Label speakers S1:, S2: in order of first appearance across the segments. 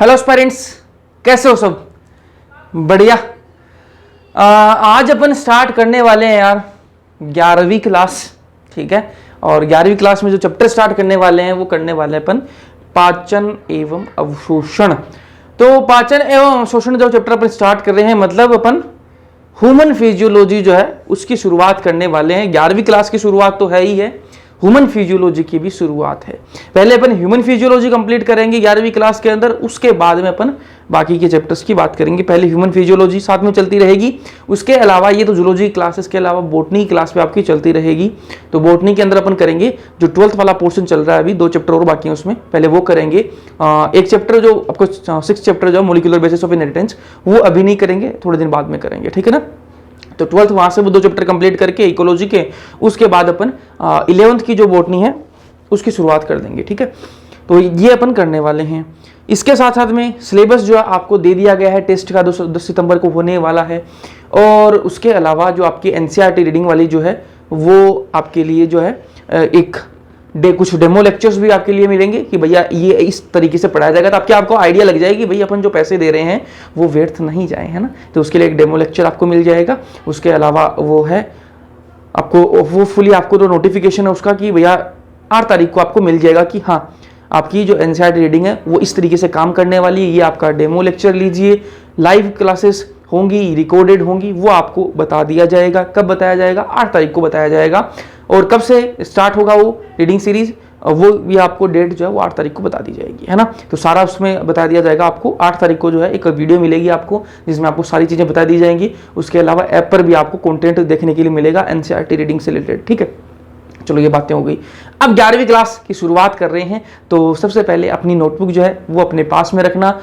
S1: Hello parents, कैसे हो सब? बढ़िया। आज अपन स्टार्ट करने वाले हैं यार 11वीं क्लास। ठीक है, और 11वीं क्लास में जो चैप्टर स्टार्ट करने वाले हैं वो करने वाले हैं अपन पाचन एवं अवशोषण। तो पाचन एवं अवशोषण जो चैप्टर अपन स्टार्ट कर रहे हैं, मतलब अपन ह्यूमन फिजियोलॉजी जो है उसकी शुरुआत करने वाले हैं। 11वीं क्लास की शुरुआत तो है ही है, ह्यूमन फिजियोलॉजी की भी शुरुआत है। पहले अपन ह्यूमन फिजियोलॉजी कंप्लीट करेंगे 11वीं क्लास के अंदर, उसके बाद में अपन बाकी के चैप्टर्स की बात करेंगे। पहले ह्यूमन फिजियोलॉजी साथ में चलती रहेगी, उसके अलावा ये तो जूलॉजी क्लासेस के अलावा बोटनी क्लास में आपकी चलती रहेगी। तो बोटनी के अंदर अपन करेंगे जो 12th वाला पोर्शन चल रहा है, अभी 2 चैप्टर और बाकी हैं उसमें, पहले वो करेंगे। एक चैप्टर जो आपको 6th चैप्टर जो मॉलिक्यूलर बेसिस ऑफ इनहेरिटेंस, वो अभी नहीं करेंगे, थोड़े दिन बाद में करेंगे, ठीक है ना। तो 12th वहां से वो 2 चैप्टर कंप्लीट करके इकोलॉजी के, उसके बाद अपन 11th की जो बोटनी है उसकी शुरुआत कर देंगे, ठीक है। तो ये अपन करने वाले हैं। इसके साथ साथ में सिलेबस जो है आपको दे दिया गया है, टेस्ट का 10 सितंबर को होने वाला है। और उसके अलावा जो आपकी एनसीईआरटी रीडिंग वाली जो है वो आपके लिए जो है कुछ डेमो लेक्चर्स भी आपके लिए मिलेंगे कि भैया ये इस तरीके से पढ़ाया जाएगा, तो आपको आइडिया लग जाएगी भाई अपन जो पैसे दे रहे हैं वो व्यर्थ नहीं जाए, है ना। तो उसके लिए एक डेमो लेक्चर आपको मिल जाएगा। उसके अलावा वो है आपको वो फुली आपको तो नोटिफिकेशन है उसका कि भैया 8 तारीख को आपको मिल जाएगा कि हाँ आपकी जो एनसीईआरटी रीडिंग है वो इस तरीके से काम करने वाली है। ये आपका डेमो लेक्चर लीजिए, लाइव क्लासेस होंगी, रिकॉर्डेड होंगी, वो आपको बता दिया जाएगा। कब बताया जाएगा? 8 तारीख को बताया जाएगा। और कब से स्टार्ट होगा वो रीडिंग सीरीज, वो भी आपको डेट जो है वो 8 तारीख को बता दी जाएगी, है ना। तो सारा उसमें बता दिया जाएगा आपको। 8 तारीख को जो है एक वीडियो मिलेगी आपको जिसमें आपको सारी चीज़ें बता दी जाएंगी। उसके अलावा ऐप पर भी आपको कंटेंट देखने के लिए मिलेगा एनसीईआरटी रीडिंग से रिलेटेड, ठीक है। चलो ये बातें हो गई। अब 11वीं क्लास की शुरुआत कर रहे हैं, तो सबसे पहले अपनी नोटबुक जो है वो अपने पास में रखना।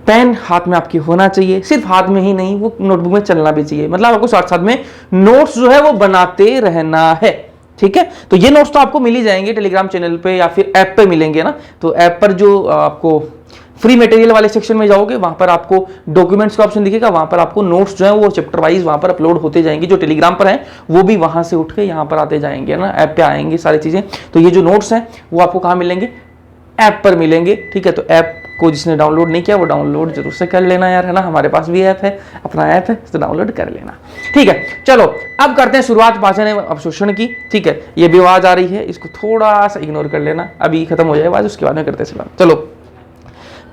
S1: पेन हाथ में आपकी होना चाहिए, सिर्फ हाथ में ही नहीं, वो नोटबुक में चलना भी चाहिए। मतलब आपको साथ साथ में नोट्स जो है वो बनाते रहना है, ठीक है। तो ये नोट्स तो आपको मिल ही जाएंगे टेलीग्राम चैनल पे या फिर ऐप पे मिलेंगे ना। तो ऐप पर जो आपको फ्री मटेरियल वाले सेक्शन में जाओगे, वहां पर आपको डॉक्यूमेंट्स का ऑप्शन दिखेगा, वहां पर आपको नोट्स जो है वो चैप्टर वाइज वहां पर अपलोड होते जाएंगे। जो टेलीग्राम पर है वो भी वहां से उठ के यहाँ पर आते जाएंगे ना, ऐप पे आएंगे सारी चीजें। तो ये जो नोट्स हैं वो आपको कहाँ मिलेंगे? ऐप पर मिलेंगे, ठीक है। तो ऐप को जिसने डाउनलोड नहीं किया वो डाउनलोड जरूर से कर लेना यार, है ना। हमारे पास भी ऐप है, अपना ऐप है, तो डाउनलोड कर लेना, ठीक है। चलो अब करते हैं शुरुआत पाचन एवं अवशोषण की, ठीक है। ये भी आवाज आ रही है, इसको थोड़ा सा इग्नोर कर लेना, अभी खत्म हो जाए आवाज, उसके बाद में करते हैं। चलो,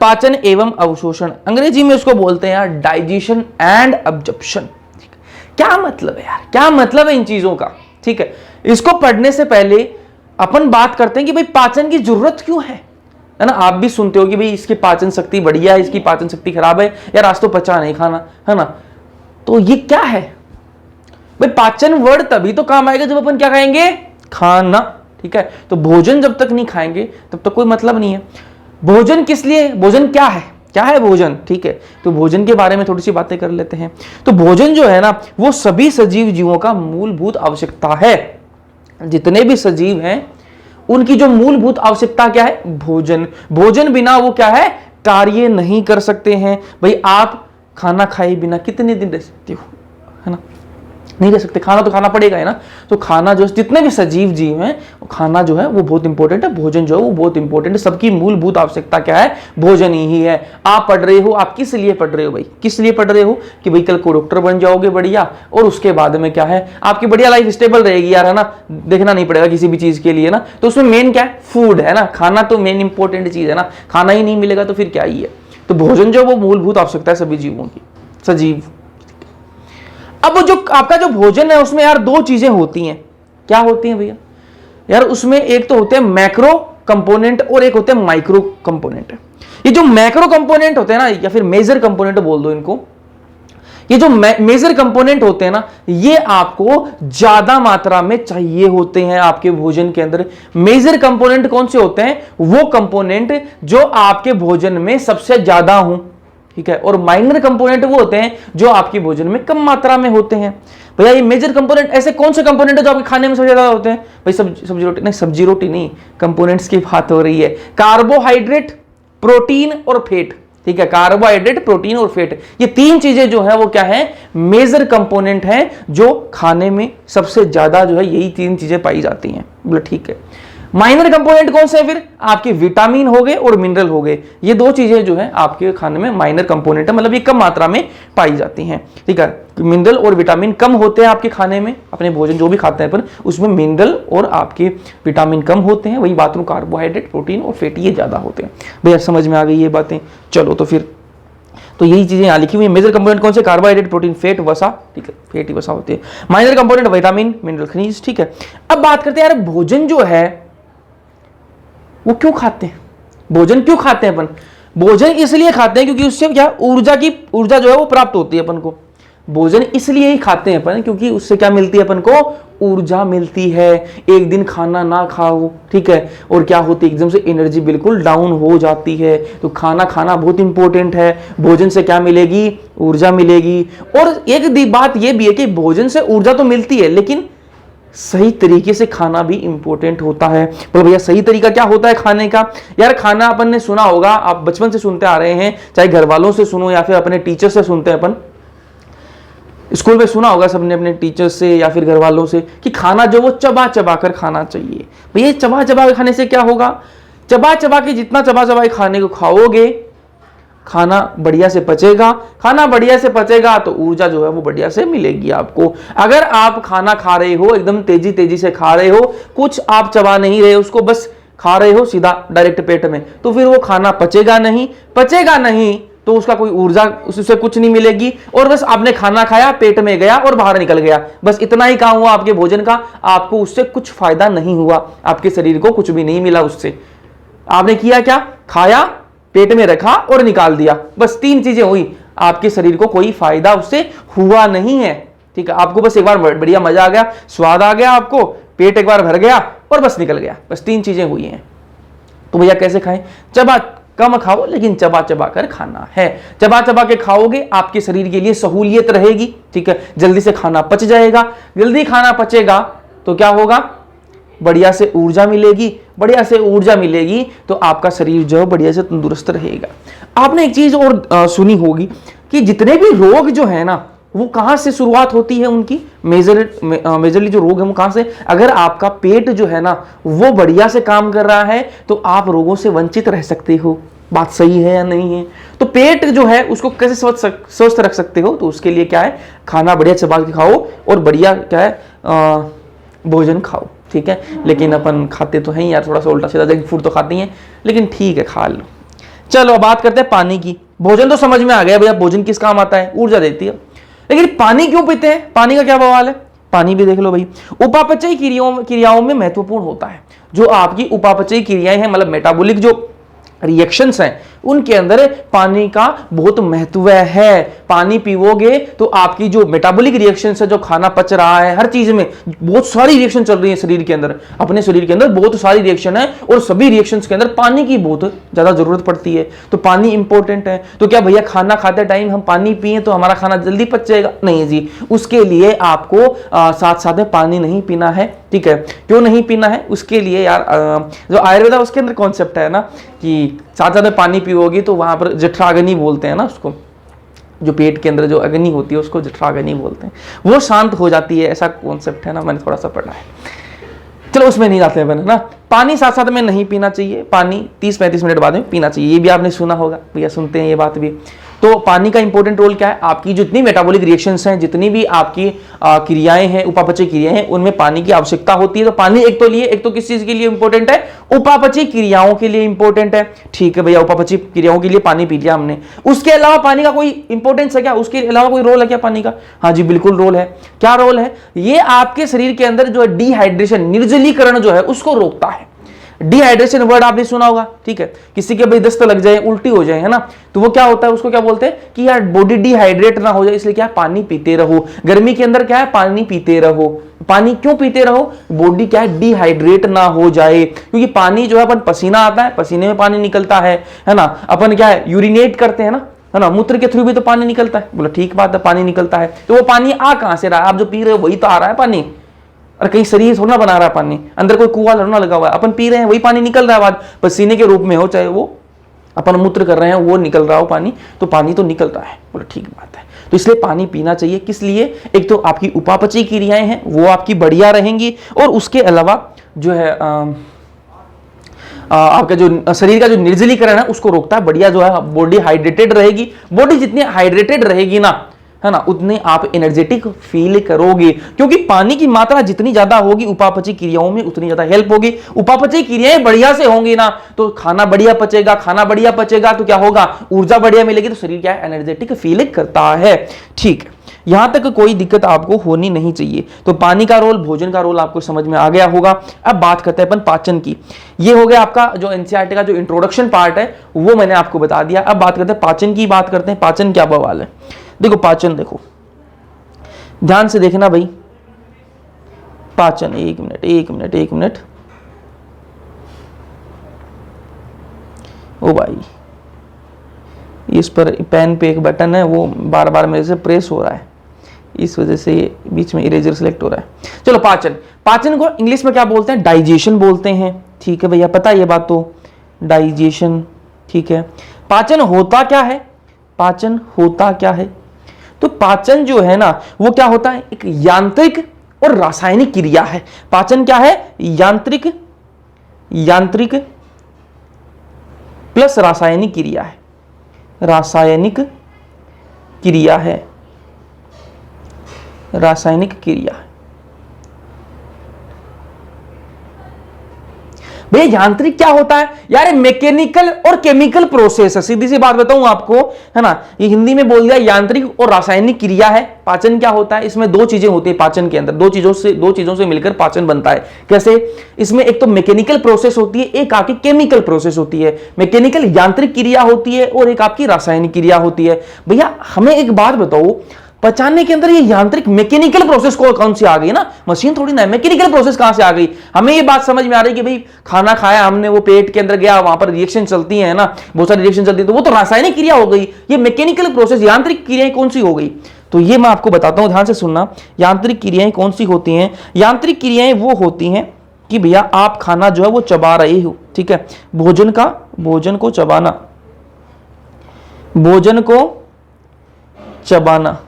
S1: पाचन एवं अवशोषण, अंग्रेजी में उसको बोलते हैं यार डाइजेशन एंड एब्जॉर्प्शन। क्या मतलब है यार, क्या मतलब है इन चीजों का, ठीक है। इसको पढ़ने से पहले अपन बात करते हैं कि भाई पाचन की जरूरत क्यों है ना। आप भी सुनते हो कि भाई इसकी पाचन शक्ति बढ़िया है, इसकी पाचन शक्ति खराब है, यार आज तो पचा नहीं खाना, है ना। तो ये क्या है भाई? पाचन वर्ड तभी तो काम आएगा जब अपन क्या खाएंगे? खाना, ठीक है। तो भोजन जब तक नहीं खाएंगे तब तक कोई मतलब नहीं है। भोजन किस लिए, भोजन क्या है, क्या है भोजन, ठीक है। तो भोजन के बारे में थोड़ी सी बातें कर लेते हैं। तो भोजन जो है ना वो सभी सजीव जीवों का मूलभूत आवश्यकता है। जितने भी सजीव हैं उनकी जो मूलभूत आवश्यकता क्या है? भोजन। भोजन बिना वो क्या है? कार्य नहीं कर सकते हैं। भाई आप खाना खाए बिना कितने दिन रह सकते हो, है ना। नहीं रह सकते, खाना तो खाना पड़ेगा, है ना। तो खाना जो जितने भी सजीव जीव हैं, खाना जो है वो बहुत इंपॉर्टेंट है। भोजन जो है वो बहुत इंपॉर्टेंट है। सबकी मूलभूत आवश्यकता क्या है? भोजन ही है। आप पढ़ रहे हो, आप किस लिए पढ़ रहे हो भाई? किस लिए पढ़ रहे हो? कि भाई कल को डॉक्टर बन जाओगे बढ़िया, और उसके बाद में क्या है आपकी बढ़िया लाइफ स्टेबल रहेगी यार, है ना। देखना नहीं पड़ेगा किसी भी चीज के लिए ना। तो उसमें मेन क्या है? फूड, है ना। खाना तो मेन इंपॉर्टेंट चीज है ना। खाना ही नहीं मिलेगा तो फिर क्या ही है। तो भोजन जो वो मूलभूत आवश्यकता है सभी जीवों की, सजीव। अब जो आपका जो भोजन है उसमें यार 2 चीजें होती हैं। क्या होती हैं भैया? यार उसमें एक तो होते हैं मैक्रो कंपोनेंट और एक होते हैं माइक्रो कंपोनेंट। ये जो मैक्रो कंपोनेंट होते हैं ना, या फिर मेजर कंपोनेंट बोल दो इनको, ये जो मेजर कंपोनेंट होते हैं ना, ये आपको ज्यादा मात्रा में चाहिए होते हैं आपके भोजन के अंदर। मेजर कंपोनेंट कौन से होते हैं? वो कंपोनेंट जो आपके भोजन में सबसे ज्यादा हो, ठीक है। और माइनर कंपोनेंट वो होते हैं जो आपके भोजन में कम मात्रा में होते हैं। भैया ये मेजर कंपोनेंट ऐसे कौन से कंपोनेंट है जो आपके खाने में सबसे ज्यादा होते हैं? भाई सब्जी रोटी नहीं, सब्जी रोटी नहीं, कंपोनेंट्स की बात हो रही है। कार्बोहाइड्रेट, प्रोटीन और फैट, ठीक है। कार्बोहाइड्रेट, प्रोटीन और फैट, ये 3 चीजें जो है वो क्या है? मेजर कंपोनेंट है जो खाने में सबसे ज्यादा जो है यही 3 चीजें पाई जाती हैं। बोले ठीक है। माइनर कंपोनेंट कौन से हैं फिर? आपके विटामिन हो गए और मिनरल हो गए। ये दो चीजें जो है आपके खाने में माइनर कंपोनेंट है, मतलब ये कम मात्रा में पाई जाती हैं, ठीक है। मिनरल और विटामिन कम होते हैं आपके खाने में, अपने भोजन जो भी खाते हैं अपन उसमें मिनरल और आपके विटामिन कम होते हैं, वही बात में कार्बोहाइड्रेट, प्रोटीन और फैटी ये ज्यादा होते हैं। भैया समझ में आ गई ये बातें? चलो तो फिर तो यही चीजें यहां लिखी हुई है। मेजर कंपोनेंट कौन से? कार्बोहाइड्रेट, प्रोटीन, फैट, वसा, ठीक है, फैटी वसा होती है। माइनर कंपोनेंट विटामिन, मिनरल, खनिज, ठीक है। अब बात करते हैं यार भोजन जो है वो क्यों खाते हैं? भोजन क्यों खाते हैं अपन? भोजन इसलिए खाते हैं क्योंकि उससे क्या ऊर्जा जो है वो प्राप्त होती है अपन को। भोजन इसलिए ही खाते हैं अपन क्योंकि उससे क्या मिलती है अपन को? ऊर्जा मिलती है। एक दिन खाना ना खाओ, ठीक है, और क्या होती है एकदम से एनर्जी बिल्कुल डाउन हो जाती है। तो खाना खाना बहुत इंपॉर्टेंट है। भोजन से क्या मिलेगी? ऊर्जा मिलेगी। और एक बात यह भी है कि भोजन से ऊर्जा तो मिलती है लेकिन सही तरीके से खाना भी इंपॉर्टेंट होता है। बोलो भैया सही तरीका क्या होता है खाने का? यार खाना अपन ने सुना होगा, आप बचपन से सुनते आ रहे हैं, चाहे घर वालों से सुनो या फिर अपने टीचर से सुनते हैं, अपन स्कूल में सुना होगा सबने अपने टीचर से या फिर घर वालों से कि खाना जो वो चबा चबा कर खाना चाहिए। भैया चबा चबा के खाने से क्या होगा? चबा चबा के जितना चबा चबा के खाने को खाओगे खाना बढ़िया से पचेगा। खाना बढ़िया से पचेगा तो ऊर्जा जो है वो बढ़िया से मिलेगी आपको। अगर आप खाना खा रहे हो एकदम तेजी तेजी से खा रहे हो, कुछ आप चबा नहीं रहे, उसको बस खा रहे हो सीधा डायरेक्ट पेट में, तो फिर वो खाना पचेगा नहीं तो उसका कोई ऊर्जा उससे कुछ नहीं मिलेगी और बस आपने खाना खाया, पेट में गया और बाहर निकल गया, बस इतना ही काम हुआ आपके भोजन का। आपको उससे कुछ फायदा नहीं हुआ, आपके शरीर को कुछ भी नहीं मिला उससे। आपने किया क्या? खाया, पेट में रखा और निकाल दिया, बस 3 चीजें हुई। आपके शरीर को कोई फायदा उससे हुआ नहीं है, ठीक है। आपको बस एक बार बढ़िया मजा आ गया, स्वाद आ गया, आपको पेट एक बार भर गया और बस निकल गया, बस 3 चीजें हुई हैं। तो भैया कैसे खाएं? चबा कम खाओ लेकिन चबा चबा कर खाना है। चबा चबा के खाओगे आपके शरीर के लिए सहूलियत रहेगी, ठीक है, जल्दी से खाना पच जाएगा। जल्दी खाना पचेगा तो क्या होगा? बढ़िया से ऊर्जा मिलेगी। बढ़िया से ऊर्जा मिलेगी तो आपका शरीर जो है बढ़िया से तंदुरुस्त रहेगा। आपने एक चीज और सुनी होगी कि जितने भी रोग जो है ना वो कहां से शुरुआत होती है उनकी? मेजरली जो रोग है वो कहां से? अगर आपका पेट जो है ना वो बढ़िया से काम कर रहा है तो आप रोगों से वंचित रह सकते हो। बात सही है या नहीं है? तो पेट जो है उसको कैसे स्वस्थ रख सकते हो? तो उसके लिए क्या है? खाना बढ़िया चबा के खाओ और बढ़िया क्या है भोजन खाओ, ठीक है। लेकिन अपन खाते तो हैं यार थोड़ा सा उल्टा सीधा जंक फूड तो खाते हैं, लेकिन ठीक है खा लो। चलो अब बात करते हैं पानी की। भोजन तो समझ में आ गया भैया, भोजन किस काम आता है? ऊर्जा देती है। लेकिन पानी क्यों पीते हैं? पानी का क्या बवाल है? पानी भी देख लो भाई, उपापचयी क्रियाओं में महत्वपूर्ण होता है। जो आपकी उपापचयी क्रियाएं हैं, मतलब मेटाबॉलिक जो रिएक्शंस हैं, उनके अंदर पानी का बहुत महत्व है। पानी पीओगे तो आपकी जो मेटाबॉलिक रिएक्शंस है, जो खाना पच रहा है, हर चीज में बहुत सारी रिएक्शन चल रही है शरीर के अंदर, अपने शरीर के अंदर बहुत सारी रिएक्शन है और सभी रिएक्शंस के अंदर पानी की बहुत ज्यादा जरूरत पड़ती है। तो पानी इंपॉर्टेंट है। तो क्या भैया खाना खाते टाइम हम पानी पिए तो हमारा खाना जल्दी पच जाएगा? नहीं जी, उसके लिए आपको साथ साथ में पानी नहीं पीना है, ठीक है। क्यों नहीं पीना है? उसके लिए यार जो आयुर्वेदा उसके अंदर कॉन्सेप्ट है ना कि साथ साथ में पानी पियोगी तो वहां पर जठराग्नि बोलते हैं ना उसको, जो पेट के अंदर जो अग्नि होती है उसको जठराग्नि बोलते हैं, वो शांत हो जाती है, ऐसा कॉन्सेप्ट है ना, मैंने थोड़ा सा पढ़ा है। चलो उसमें नहीं जाते हैं ना। पानी साथ साथ में नहीं पीना चाहिए, पानी 30-35 मिनट बाद में पीना चाहिए, ये भी आपने सुना होगा भैया, सुनते हैं ये बात भी। तो पानी का इंपॉर्टेंट रोल क्या है? आपकी जितनी मेटाबॉलिक रिएक्शंस हैं, जितनी भी आपकी क्रियाएं हैं, उपापचयी क्रियाएं हैं, उनमें पानी की आवश्यकता होती है। तो पानी एक तो किस चीज के लिए इंपॉर्टेंट है? उपापचयी क्रियाओं के लिए इंपॉर्टेंट है, ठीक है भैया। उपापचयी क्रियाओं के लिए पानी पी लिया हमने, उसके अलावा पानी का कोई इंपॉर्टेंस है क्या? उसके अलावा कोई रोल है क्या पानी का? हाँ जी बिल्कुल रोल है। क्या रोल है? ये आपके शरीर के अंदर जो है डिहाइड्रेशन, निर्जलीकरण जो है उसको रोकता है। डिहाइड्रेशन वर्ड आपने सुना होगा, ठीक है। किसी के भाई दस्त लग जाए, उल्टी हो जाए, है ना, तो वो क्या होता है? उसको क्या बोलते हैं कि यार बॉडी डिहाइड्रेट ना हो जाए, इसलिए क्या पानी पीते रहो। गर्मी के अंदर क्या है? पानी पीते रहो। पानी क्यों पीते रहो? बॉडी क्या है? डिहाइड्रेट ना हो जाए, क्योंकि पानी जो है अपन पसीना आता है, पसीने में पानी निकलता है ना। अपन क्या है? यूरिनेट करते हैं ना, है ना, मूत्र के थ्रू भी तो पानी निकलता है। बोला ठीक बात है, पानी निकलता है। तो वो पानी आ कहां से रहा है? आप जो पी रहे हो वही तो आ रहा है पानी, और कहीं शरीर थोड़ा बना रहा है पानी, अंदर कोई कुआं लड़ना लगा हुआ है, अपन पी रहे हैं वही पानी निकल रहा है बाद पसीने के रूप में हो, चाहे वो अपन मूत्र कर रहे हैं वो निकल रहा हो पानी, तो पानी तो निकल रहा है। बोला ठीक बात है। तो इसलिए पानी पीना चाहिए। किस लिए? एक तो आपकी उपापचयी क्रियाएं हैं वो आपकी बढ़िया रहेंगी, और उसके अलावा जो है आपका जो शरीर का जो निर्जलीकरण है उसको रोकता है, बढ़िया जो है बॉडी हाइड्रेटेड रहेगी। बॉडी जितनी हाइड्रेटेड रहेगी ना, है ना, उतने आप एनर्जेटिक फील करोगे, क्योंकि पानी की मात्रा जितनी ज्यादा होगी उपापचय क्रियाओं में उतनी ज्यादा हेल्प होगी। उपापचय क्रियाएं बढ़िया से होंगी ना तो खाना बढ़िया पचेगा, खाना बढ़िया पचेगा तो क्या होगा, ऊर्जा बढ़िया मिलेगी, तो शरीर क्या है, एनर्जेटिक फील करता है। ठीक, यहां तक कोई दिक्कत आपको होनी नहीं चाहिए। तो पानी का रोल, भोजन का रोल आपको समझ में आ गया होगा। अब बात करते हैं अपन पाचन की। ये हो गया आपका जो एनसीईआरटी का जो इंट्रोडक्शन पार्ट है वो मैंने आपको बता दिया। अब बात करते हैं पाचन की, बात करते हैं पाचन क्या बवाल है। देखो पाचन, देखो ध्यान से देखना भाई, पाचन, एक मिनट, ओ भाई इस पर पेन पे एक बटन है वो बार बार मेरे से प्रेस हो रहा है, इस वजह से ये बीच में इरेजर सेलेक्ट हो रहा है। चलो पाचन, पाचन को इंग्लिश में क्या बोलते हैं, डाइजेशन बोलते हैं। ठीक है भैया, पता है ये बात, तो डाइजेशन। ठीक है, पाचन होता क्या है, पाचन होता क्या है, तो पाचन जो है ना वो क्या होता है, एक यांत्रिक और रासायनिक क्रिया है। पाचन क्या है, यांत्रिक प्लस रासायनिक क्रिया है, रासायनिक क्रिया है, रासायनिक क्रिया। भैया यांत्रिक क्या होता है यार, मैकेनिकल और केमिकल प्रोसेस है, सीधी सी बात बताऊं आपको, है ना। ये हिंदी में बोल दिया यांत्रिक और रासायनिक क्रिया है। पाचन क्या होता है, इसमें दो चीजें होती है पाचन के अंदर, दो चीजों से मिलकर पाचन बनता है। कैसे, इसमें एक तो मैकेनिकल प्रोसेस होती है, एक आपकी केमिकल प्रोसेस होती है। मैकेनिकल यांत्रिक क्रिया होती है और एक आपकी रासायनिक क्रिया होती है। भैया हमें एक बात बताओ, पचाने के अंदर ये यांत्रिक मैकेनिकल प्रोसेस कौन सी आ गई ना, मशीन थोड़ी ना, मैकेनिकल प्रोसेस कहां से आ गई। हमें ये बात समझ में आ रही है कि भाई खाना खाया हमने, वो पेट के अंदर गया, वहां पर रिएक्शन चलती है ना, बहुत सारी रिएक्शन चलती है, तो वो तो रासायनिक क्रिया हो गई। ये मैकेनिकल प्रोसेस, यांत्रिक क्रियाएं कौन सी हो गई, तो ये मैं आपको बताता हूं, ध्यान से सुनना। यांत्रिक क्रियाएं कौन सी होती हैं, यांत्रिक क्रियाएं वो होती हैं कि भैया आप खाना जो है वो चबा रहे हो। ठीक है, भोजन को चबाना, भोजन को चबाना,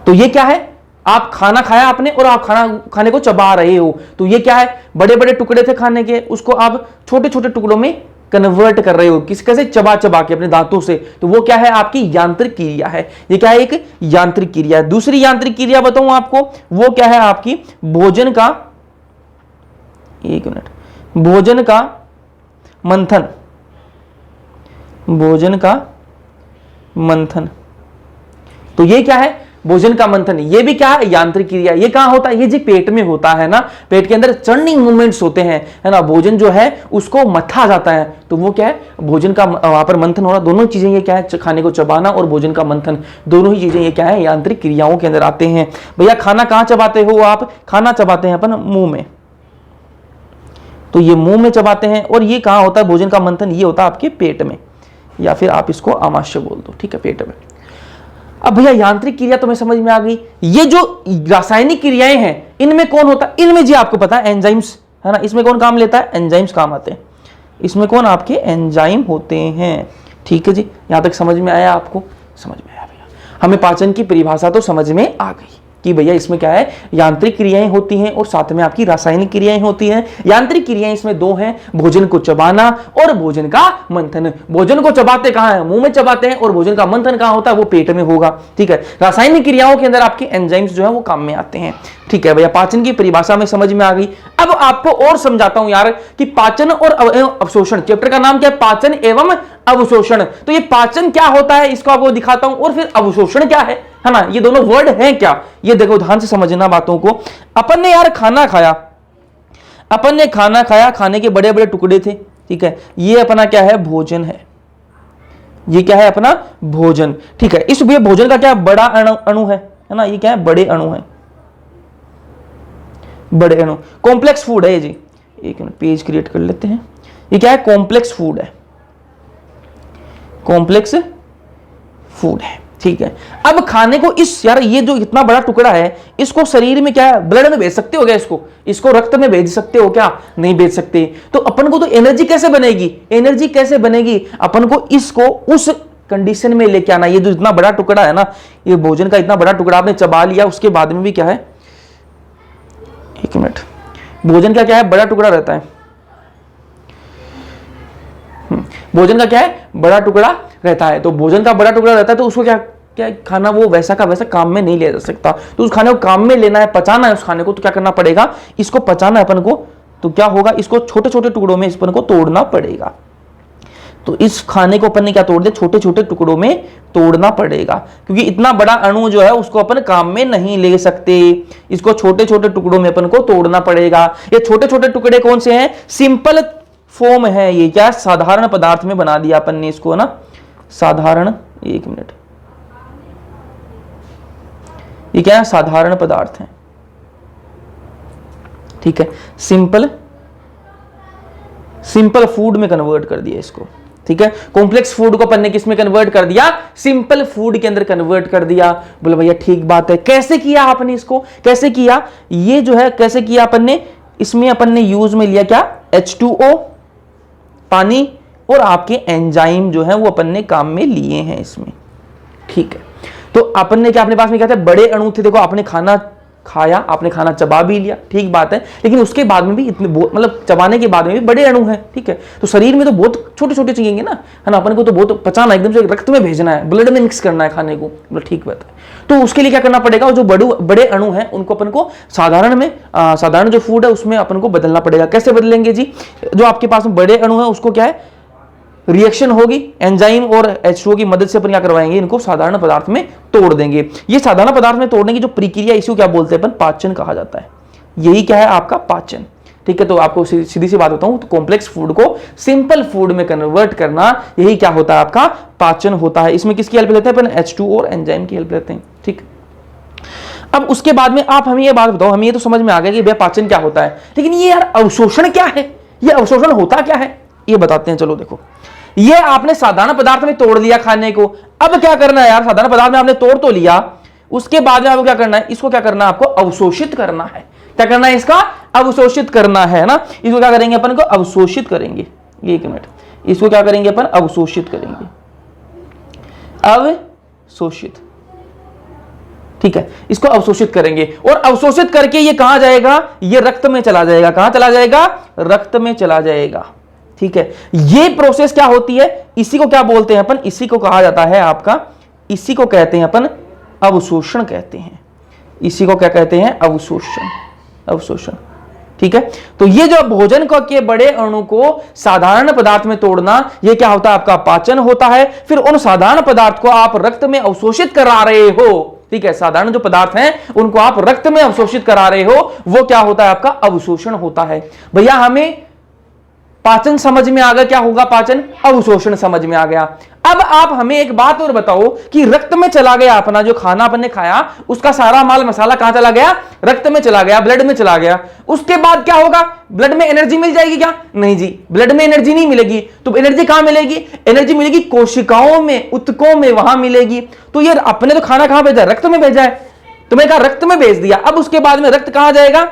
S1: तो ये क्या है, आप खाना खाया आपने और आप खाने को चबा रहे हो, तो ये क्या है, बड़े बड़े टुकड़े थे खाने के, उसको आप छोटे छोटे टुकड़ों में कन्वर्ट कर रहे हो, कैसे, चबा के अपने दांतों से, तो वो क्या है, आपकी यांत्रिक क्रिया है। ये क्या है, एक यांत्रिक क्रिया है। दूसरी यांत्रिक क्रिया बताऊं आपको, वो क्या है, आपकी भोजन का, एक मिनट, भोजन का मंथन, भोजन का मंथन, तो ये क्या है, भोजन का मंथन, ये भी क्या है, यांत्रिक क्रिया। ये कहां होता है, ये जो पेट में होता है ना, पेट के अंदर चर्निंग मूवमेंट्स होते हैं, है ना, भोजन जो है उसको मथा जाता है, तो वो क्या है, भोजन का वहां पर मंथन हो रहा। दोनों चीजें ये क्या है, खाने को चबाना और भोजन का मंथन, दोनों ही चीजें ये क्या है, यांत्रिक क्रियाओं के अंदर आते हैं। भैया खाना कहां चबाते हो आप, खाना चबाते हैं अपन मुंह में, तो ये मुंह में चबाते हैं। और ये कहां होता है, भोजन का मंथन, ये होता है आपके पेट में, या फिर आप इसको आमाशय बोल दो। ठीक है, पेट में। अब भैया यांत्रिक क्रिया तो मैं समझ में आ गई। ये जो रासायनिक क्रियाएं हैं इनमें कौन होता है, इनमें जी आपको पता है एंजाइम्स, है ना, इसमें कौन काम लेता है, एंजाइम्स काम आते हैं, इसमें कौन, आपके एंजाइम होते हैं। ठीक है जी, यहां तक समझ में आया आपको, समझ में आया भैया, हमें पाचन की परिभाषा तो समझ में आ गई कि भैया इसमें क्या है, यांत्रिक क्रियाएं होती हैं और साथ में आपकी रासायनिक क्रियाएं होती हैं। यांत्रिक क्रियाएं इसमें दो हैं, भोजन को चबाना और भोजन का मंथन। भोजन को चबाते कहां है, मुंह में चबाते हैं, और भोजन का मंथन कहां होता है, वो पेट में होगा। ठीक है, रासायनिक क्रियाओं के अंदर आपके एंजाइम्स जो है वो काम में आते हैं। ठीक है भैया, पाचन की परिभाषा में समझ में आ गई। अब आपको और समझाता हूं यार कि पाचन और अवशोषण, चैप्टर का नाम क्या है, पाचन एवं अवशोषण। तो ये पाचन क्या होता है इसको आपको दिखाता हूं, और फिर अवशोषण क्या है ना, ये दोनों वर्ड हैं क्या, ये देखो ध्यान से समझना बातों को। अपन ने यार खाना खाया, अपन ने खाना खाया, खाने के बड़े बड़े टुकड़े थे। ठीक है, ये अपना क्या है, भोजन है, ये क्या है, अपना भोजन। ठीक है, इस भोजन का क्या बड़ा अणु है ना, ये क्या है, बड़े अणु है, बड़े अणु, कॉम्प्लेक्स फूड है ये जी। एक मिनट, पेज क्रिएट कर लेते हैं। ये क्या है, कॉम्प्लेक्स फूड है, कॉम्प्लेक्स फूड है। ठीक है, अब खाने को इस, यार ये जो इतना बड़ा टुकड़ा है, इसको शरीर में क्या है, ब्लड में भेज सकते हो क्या, इसको रक्त में भेज सकते हो क्या, नहीं भेज सकते। तो अपन को तो एनर्जी कैसे बनेगी, एनर्जी कैसे बनेगी, अपन को इसको उस कंडीशन में लेके आना। ये जो इतना बड़ा टुकड़ा है ना, ये भोजन का इतना बड़ा टुकड़ा आपने चबा लिया, उसके बाद में भी क्या है, एक मिनट, भोजन का क्या है, बड़ा टुकड़ा रहता है, भोजन का क्या है, बड़ा टुकड़ा रहता है। तो भोजन का बड़ा टुकड़ा रहता है तो उसको क्या क्या खाना वो वैसा का वैसा काम में नहीं लिया जा सकता। तो उस खाने को काम में लेना है, पचाना है उस खाने को, तो क्या करना पड़ेगा, इसको पचाना है अपन को। तो क्या होगा, इसको छोटे छोटे टुकड़ों में अपन को तोड़ना पड़ेगा। तो इस खाने को अपन ने क्या तोड़ दिया, छोटे छोटे टुकड़ों में तोड़ना पड़ेगा, क्योंकि इतना बड़ा अणु जो है उसको अपन काम में नहीं ले सकते। इसको छोटे छोटे टुकड़ों में अपन को तोड़ना पड़ेगा। ये छोटे छोटे टुकड़े कौन से हैं, सिंपल फॉर्म है। ये क्या, साधारण पदार्थ में बना दिया अपन ने इसको ना, साधारण, एक मिनट, ये क्या है, साधारण पदार्थ है, ठीक है। सिंपल फूड में कन्वर्ट कर दिया इसको, ठीक है। कॉम्प्लेक्स फूड को अपन ने किस में कन्वर्ट कर दिया, सिंपल फूड के अंदर कन्वर्ट कर दिया। बोले भैया ठीक बात है, कैसे किया आपने इसको, कैसे किया, ये जो है कैसे किया अपन ने, इसमें अपन ने यूज में लिया क्या, H2O, पानी, और आपके एंजाइम जो है वो अपन ने काम में लिए हैं इसमें, ठीक है। तो अपन ने क्या, अपने पास में क्या थे, बड़े अणु थे। देखो आपने खाना खाया, आपने खाना चबा भी लिया, ठीक बात है, लेकिन उसके बाद में भी इतने मतलब चबाने के बाद में भी बड़े अणु हैं, ठीक है। तो शरीर में तो बहुत छोटे छोटे चाहिए ना, है ना, अपन को तो बहुत पचाना, एकदम से रक्त में भेजना है, ब्लड में मिक्स करना है खाने को, मतलब ठीक बात है। तो उसके लिए क्या करना पड़ेगा, जो बड़े अणु हैं उनको अपन को साधारण जो फूड है उसमें अपन को बदलना पड़ेगा। कैसे बदलेंगे जी, जो आपके पास में बड़े अणु है उसको क्या है, रिएक्शन होगी एंजाइम और H2O की मदद से अपन क्या करवाएंगे, इनको साधारण पदार्थ में तोड़ देंगे। ये साधारण पदार्थ में तोड़ने की जो प्रक्रिया, इसको क्या बोलते हैं अपन, पाचन कहा जाता है। यही क्या है आपका पाचन, ठीक है। तो आपको सीधी सी बात बताऊं तो कॉम्प्लेक्स फूड को सिंपल फूड में कन्वर्ट करना, यही क्या होता है आपका पाचन होता है। इसमें किसकी हेल्प लेते हैं अपन, H2O और एंजाइम की हेल्प लेते हैं, ठीक। अब उसके बाद में आप हमें ये बात बताओ, हमें ये तो समझ में आ गया कि भैया पाचन क्या होता है, लेकिन ये यार अवशोषण क्या है, ये अवशोषण होता क्या है, ये बताते हैं। चलो देखो, ये आपने साधारण पदार्थ में तोड़ लिया खाने को, अब क्या करना है यार, साधारण पदार्थ में आपने तोड़ तो लिया, उसके बाद में आपको क्या करना है, इसको क्या करना है, आपको अवशोषित करना है। क्या करना है, इसका अवशोषित करना है ना। इसको क्या करेंगे अपन को, अवशोषित करेंगे, एक मिनट, इसको क्या करेंगे अपन, अवशोषित करेंगे, अवशोषित, ठीक है। इसको अवशोषित करेंगे और अवशोषित करके ये कहां जाएगा, ये रक्त में चला जाएगा। कहां चला जाएगा, रक्त में चला जाएगा, ठीक है। ये प्रोसेस क्या होती है, इसी को क्या बोलते हैं अपन, इसी को कहा जाता है आपका, इसी को कहते हैं अपन अवशोषण कहते हैं। इसी को क्या कहते हैं, अवशोषण, अवशोषण, ठीक है। तो ये जो भोजन के बड़े अणु को साधारण पदार्थ में तोड़ना, ये क्या होता है, आपका पाचन होता है। फिर उन साधारण पदार्थ को आप रक्त में अवशोषित करा रहे हो, ठीक है। साधारण जो पदार्थ हैं उनको आप रक्त में अवशोषित करा रहे हो, वो क्या होता है, आपका अवशोषण होता है। भैया हमें पाचन समझ में आ गया, क्या होगा पाचन, अवशोषण समझ में आ गया। अब आप हमें एक बात और बताओ कि रक्त में चला गया अपना जो खाना अपन ने खाया, उसका सारा माल मसाला कहां चला गया, रक्त में चला गया, ब्लड में चला गया। उसके बाद क्या होगा, ब्लड में एनर्जी मिल जाएगी क्या, नहीं जी, ब्लड में एनर्जी नहीं मिलेगी। तो एनर्जी कहां मिलेगी, एनर्जी मिलेगी कोशिकाओं में, ऊतकों में, वहां मिलेगी। तो ये अपने तो खाना कहां भेजा, रक्त में भेजा है, तो मैंने कहा रक्त में भेज दिया। अब उसके बाद में रक्त कहां जाएगा,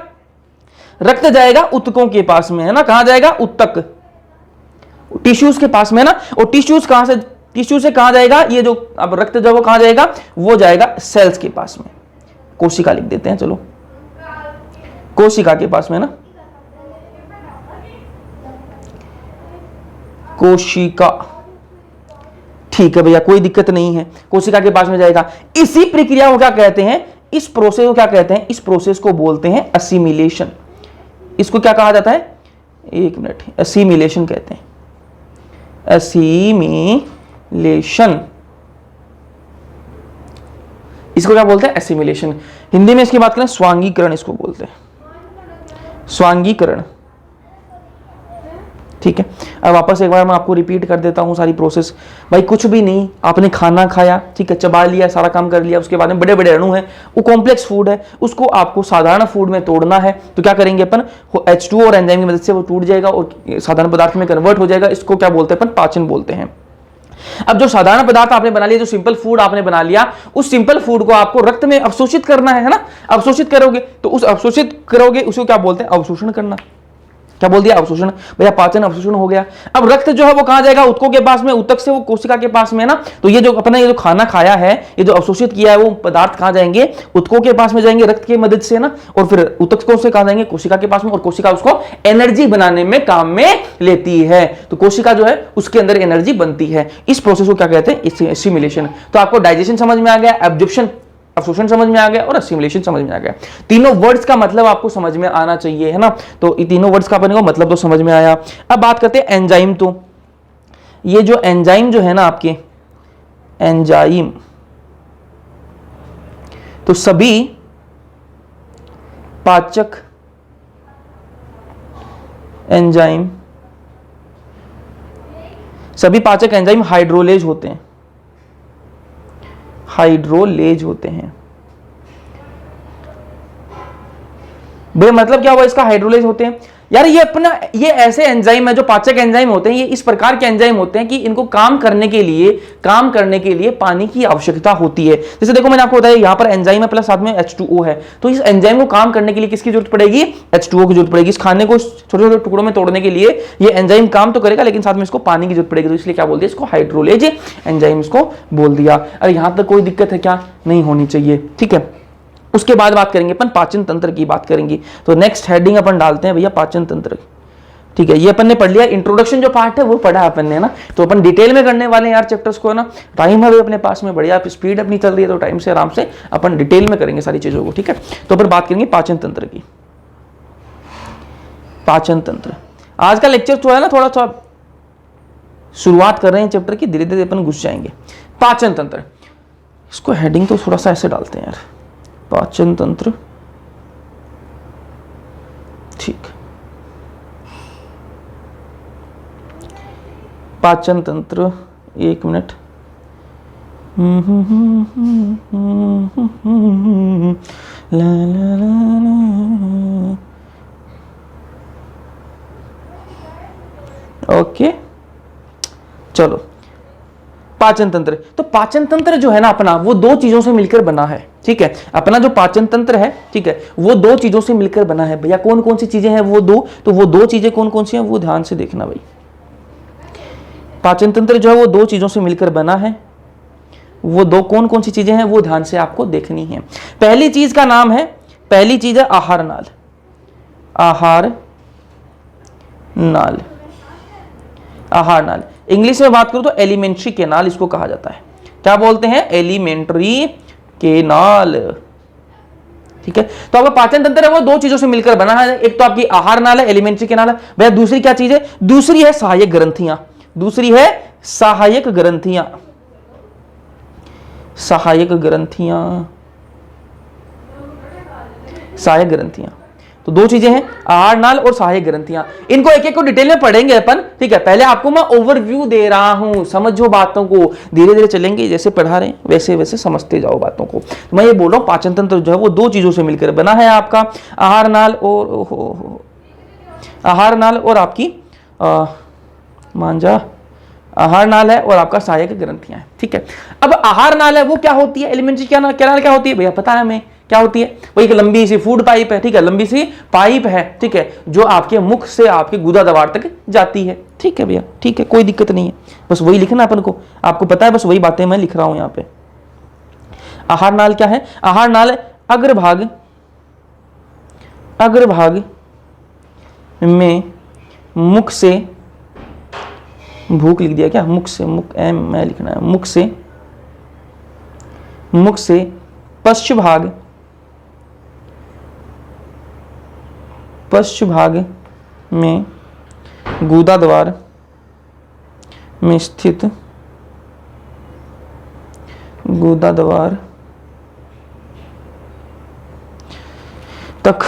S1: रक्त जाएगा ऊतकों के पास में, है ना, कहां जाएगा, ऊतक, टिश्यूज के पास में ना। और टिश्यूज कहां से, टिश्यू से कहां जाएगा, ये जो अब रक्त जो वो कहां जाएगा, वो जाएगा सेल्स के पास में। कोशिका लिख देते हैं, चलो कोशिका के पास में ना, कोशिका, ठीक है भैया, कोई दिक्कत नहीं है, कोशिका के पास में जाएगा। इसी प्रक्रिया को क्या कहते हैं, इस प्रोसेस को क्या कहते हैं, इस प्रोसेस को बोलते हैं असिमिलेशन। इसको क्या कहा जाता है, एक मिनट, असिमिलेशन कहते हैं, असिमिलेशन, इसको क्या बोलते हैं, असिमिलेशन। हिंदी में इसकी बात करें स्वांगीकरण इसको बोलते हैं, स्वांगीकरण, ठीक है। अब वापस एक बार मैं आपको रिपीट कर देता हूं सारी प्रोसेस। भाई कुछ भी नहीं, आपने खाना खाया, ठीक है, चबा लिया, सारा काम कर लिया, उसके बाद में बड़े बड़े अणु हैं, वो कॉम्प्लेक्स फूड है, उसको आपको साधारण फूड में तोड़ना है। तो क्या करेंगे अपन, H2O और एंजाइम की मदद से वो टूट जाएगा और साधारण पदार्थ में कन्वर्ट हो जाएगा। इसको क्या बोलते हैं अपन, पाचन बोलते हैं। अब जो साधारण पदार्थ आपने बना लिया, जो सिंपल फूड आपने बना लिया, उस सिंपल फूड को आपको रक्त में अवशोषित करना है ना। अवशोषित करोगे तो उस अवशोषित करोगे उसको क्या बोलते हैं, अवशोषण करना। क्या बोल दिया? अवशोषण। भैया पाचन अवशोषण हो गया। अब रक्त जो है वो कहां जाएगा? ऊतकों के पास में, ऊतक से वो कोशिका के पास में ना। तो ये जो अपना ये जो खाना खाया है, ये जो अवशोषित किया है वो पदार्थ कहां जाएंगे? ऊतकों के पास में जाएंगे रक्त की मदद से ना, और फिर ऊतकों से कहां जाएंगे? कोशिका के पास में, और कोशिका उसको एनर्जी बनाने में काम में लेती है। तो कोशिका जो है उसके अंदर एनर्जी बनती है। इस प्रोसेस को क्या कहते हैं? एसिमिलेशन। तो आपको डाइजेशन समझ में आ गया, एब्जॉर्प्शन अवशोषण समझ में आ गया, और असिमिलेशन समझ में आ गया। तीनों वर्ड्स का मतलब आपको समझ में आना चाहिए, है ना। तो ये तीनों वर्ड्स का अपने को मतलब तो समझ में आया। अब बात करते हैं एंजाइम। तो ये जो एंजाइम जो है ना आपके एंजाइम, तो सभी पाचक एंजाइम, सभी पाचक एंजाइम हाइड्रोलेज होते हैं, हाइड्रोलेज होते हैं। भाई मतलब क्या हुआ इसका? हाइड्रोलेज होते हैं यार। ये अपना ये ऐसे एंजाइम है जो पाचक एंजाइम होते हैं, ये इस प्रकार के एंजाइम होते हैं कि इनको काम करने के लिए पानी की आवश्यकता होती है। जैसे देखो मैंने आपको बताया यहां पर एंजाइम है प्लस साथ में H2O है, तो इस एंजाइम को काम करने के लिए किसकी जरूरत पड़ेगी? H2O की जरूरत पड़ेगी। इस खाने को छोटे छोटे टुकड़ों में तोड़ने के लिए ये एंजाइम काम तो करेगा, लेकिन साथ में इसको पानी की जरूरत पड़ेगी। तो इसलिए क्या बोल दिया इसको? हाइड्रोलेज एंजाइम इसको बोल दिया। अरे यहां तक कोई दिक्कत है क्या? नहीं होनी चाहिए, ठीक है। उसके बाद बात करेंगे अपन पाचन तंत्र की बात करेंगे। तो नेक्स्ट हेडिंग अपन डालते हैं भैया पाचन तंत्र, ठीक है। ये अपन ने पढ़ लिया, इंट्रोडक्शन जो पार्ट है वो पढ़ा अपन ने ना। तो अपन डिटेल में करने वाले हैं यार चैप्टर्स को ना। टाइम है अपने पास में, बढ़िया स्पीड अपनी चल रही है, तो टाइम से आराम से अपन डिटेल में करेंगे सारी चीजों को, ठीक है। तो अपन बात करेंगे पाचन तंत्र की। पाचन तंत्र आज का लेक्चर जो है ना, थोड़ा सा शुरुआत कर रहे हैं चैप्टर की, धीरे धीरे अपन घुस जाएंगे। पाचन तंत्र, इसको हेडिंग तो थोड़ा सा ऐसे डालते हैं यार, पाचन तंत्र, ठीक। पाचन तंत्र, एक मिनट। ला ला ला, ओके चलो। पाचन तंत्र, तो पाचन तंत्र जो है ना अपना, वो दो चीजों से मिलकर बना है, ठीक है। अपना जो पाचन तंत्र है, ठीक है, वो दो चीजों से मिलकर बना है। भैया कौन कौन सी चीजें हैं? वो दो। तो वो दो चीजें कौन कौन सी हैं वो ध्यान से देखना भाई। पाचन तंत्र जो है वो दो चीजों से मिलकर बना है। वो दो कौन कौन सी चीजें हैं वो ध्यान से आपको देखनी है। पहली चीज का नाम है, पहली चीज है आहार नाल। आहार नाल, आहार नाल इंग्लिश में बात करूं तो एलिमेंट्री केनाल इसको कहा जाता है। क्या बोलते हैं? एलिमेंट्री केनाल, ठीक है। तो आपका पाचन तंत्र है वो दो चीजों से मिलकर बना है। एक तो आपकी आहार नाल है, एलिमेंट्री केनाल है। भैया दूसरी क्या चीज है? दूसरी है सहायक ग्रंथियां। दूसरी है सहायक ग्रंथियां, सहायक ग्रंथियां, सहायक ग्रंथियां। तो दो चीजें हैं, आहार नाल और सहायक ग्रंथियां। इनको एक एक को डिटेल में पढ़ेंगे अपन, ठीक है। पहले आपको मैं ओवरव्यू दे रहा हूं, समझो बातों को, धीरे धीरे चलेंगे, जैसे पढ़ा रहे हैं वैसे वैसे समझते जाओ बातों को। तो मैं ये बोल रहा हूं पाचन तंत्र जो है वो दो चीजों से मिलकर बना है आपका, आहार नाल और आहार नाल और आपकी मांझा, आहार नाल है और आपका सहायक ग्रंथियां है, ठीक है। अब आहार नाल है वो क्या होती है? एलिमेंट्री केनाल क्या होती है भैया? पता है हमें क्या होती है? वो एक लंबी सी फूड पाइप है, ठीक है, लंबी सी पाइप है, ठीक है, जो आपके मुख से आपके गुदा द्वार तक जाती है, ठीक है भैया, ठीक है, कोई दिक्कत नहीं है। बस वही लिखना अपन को, आपको पता है, बस वही बातें मैं लिख रहा हूं यहां पे। आहार नाल क्या है? आहार नाल अग्रभाग, अग्रभाग में मुख से, भूख लिख दिया क्या? मुख से, मुख एम मैं लिखना है, मुख से, मुख से पश्च भाग, पश्च भाग में गुदा द्वार में स्थित, गुदा द्वार तक,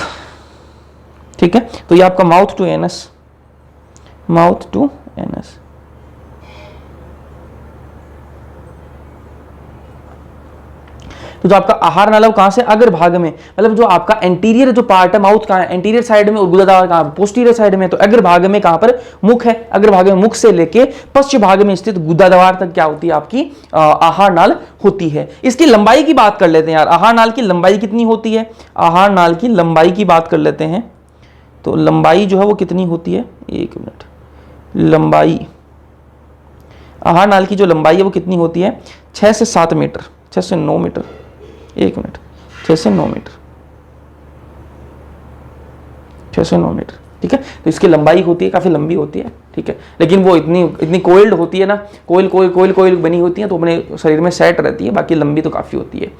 S1: ठीक है। तो ये आपका mouth to anus, mouth to anus. तो जो आपका आहार नाल कहां से? अग्र भाग में, मतलब जो आपका एंटीरियर जो पार्ट है, माउथ कहां है? एंटीरियर साइड में, और गुदा द्वार कहां? पोस्टीरियर साइड में। तो अग्र भाग में कहां पर? मुख है। अग्र भाग में मुख से लेके पश्च भाग में स्थित गुदा द्वार तक क्या होती है? आपकी आहार नाल होती है। इसकी लंबाई की बात कर लेते हैं यार, आहार नाल की लंबाई कितनी होती है? आहार नाल की लंबाई की बात कर लेते हैं। तो लंबाई जो है वो कितनी होती है, 1 मिनट, लंबाई आहार नाल की जो लंबाई है वो कितनी होती है, 6 से 7 मीटर, 6 से 9 मीटर, 1 मिनट, 6 से 9 मीटर, 6 से 9 मीटर, ठीक है। तो इसकी लंबाई होती है, काफ़ी लंबी होती है, ठीक है, लेकिन वो इतनी इतनी कोइल्ड होती है ना, कोयल बनी होती है, तो अपने शरीर में सेट रहती है, बाकी लंबी तो काफ़ी होती है।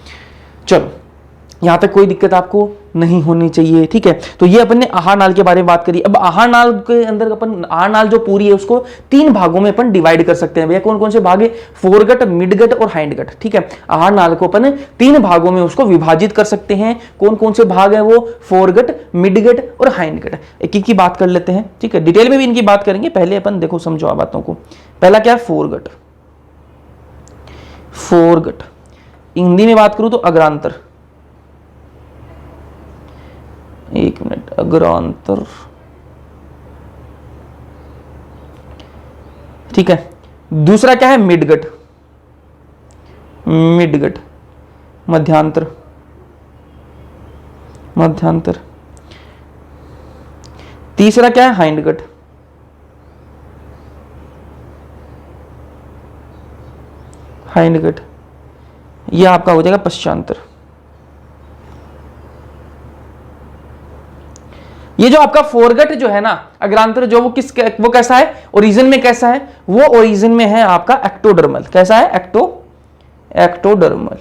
S1: चलो यहाँ तक कोई दिक्कत आपको नहीं होनी चाहिए, ठीक है। तो ये अपन ने आहार नाल के बारे में बात करी। अब आहार नाल के अंदर अपन आहार नाल जो पूरी है उसको 3 भागों में अपन डिवाइड कर सकते हैं। भैया कौन कौन से भाग है, फोरगट, मिडगट और हाइंडगट, ठीक है। आहार नाल को अपन 3 भागों में उसको विभाजित कर सकते हैं। कौन कौन से भाग है वो, फोरगट, मिडगट और हाइंडगट। एक एक की बात कर लेते हैं, ठीक है, डिटेल में भी इनकी बात करेंगे। पहले अपन देखो समझो बातों को। पहला क्या है, फोरगट। फोरगट हिंदी में बात करूं तो अग्रांतर, 1 मिनट, अग्रांतर, ठीक है। दूसरा क्या है, मिडगट, मिडगट, मध्यांतर, मध्यांतर। तीसरा क्या है, हाइंडगट, हाइंडगट। यह आपका हो जाएगा पश्चांतर। ये जो आपका फोरगट जो है ना, अग्रांतर जो वो कैसा है, ओरिजिन में कैसा है, वो ओरिजिन में है आपका एक्टोडर्मल। कैसा है, एक्टोडर्मल,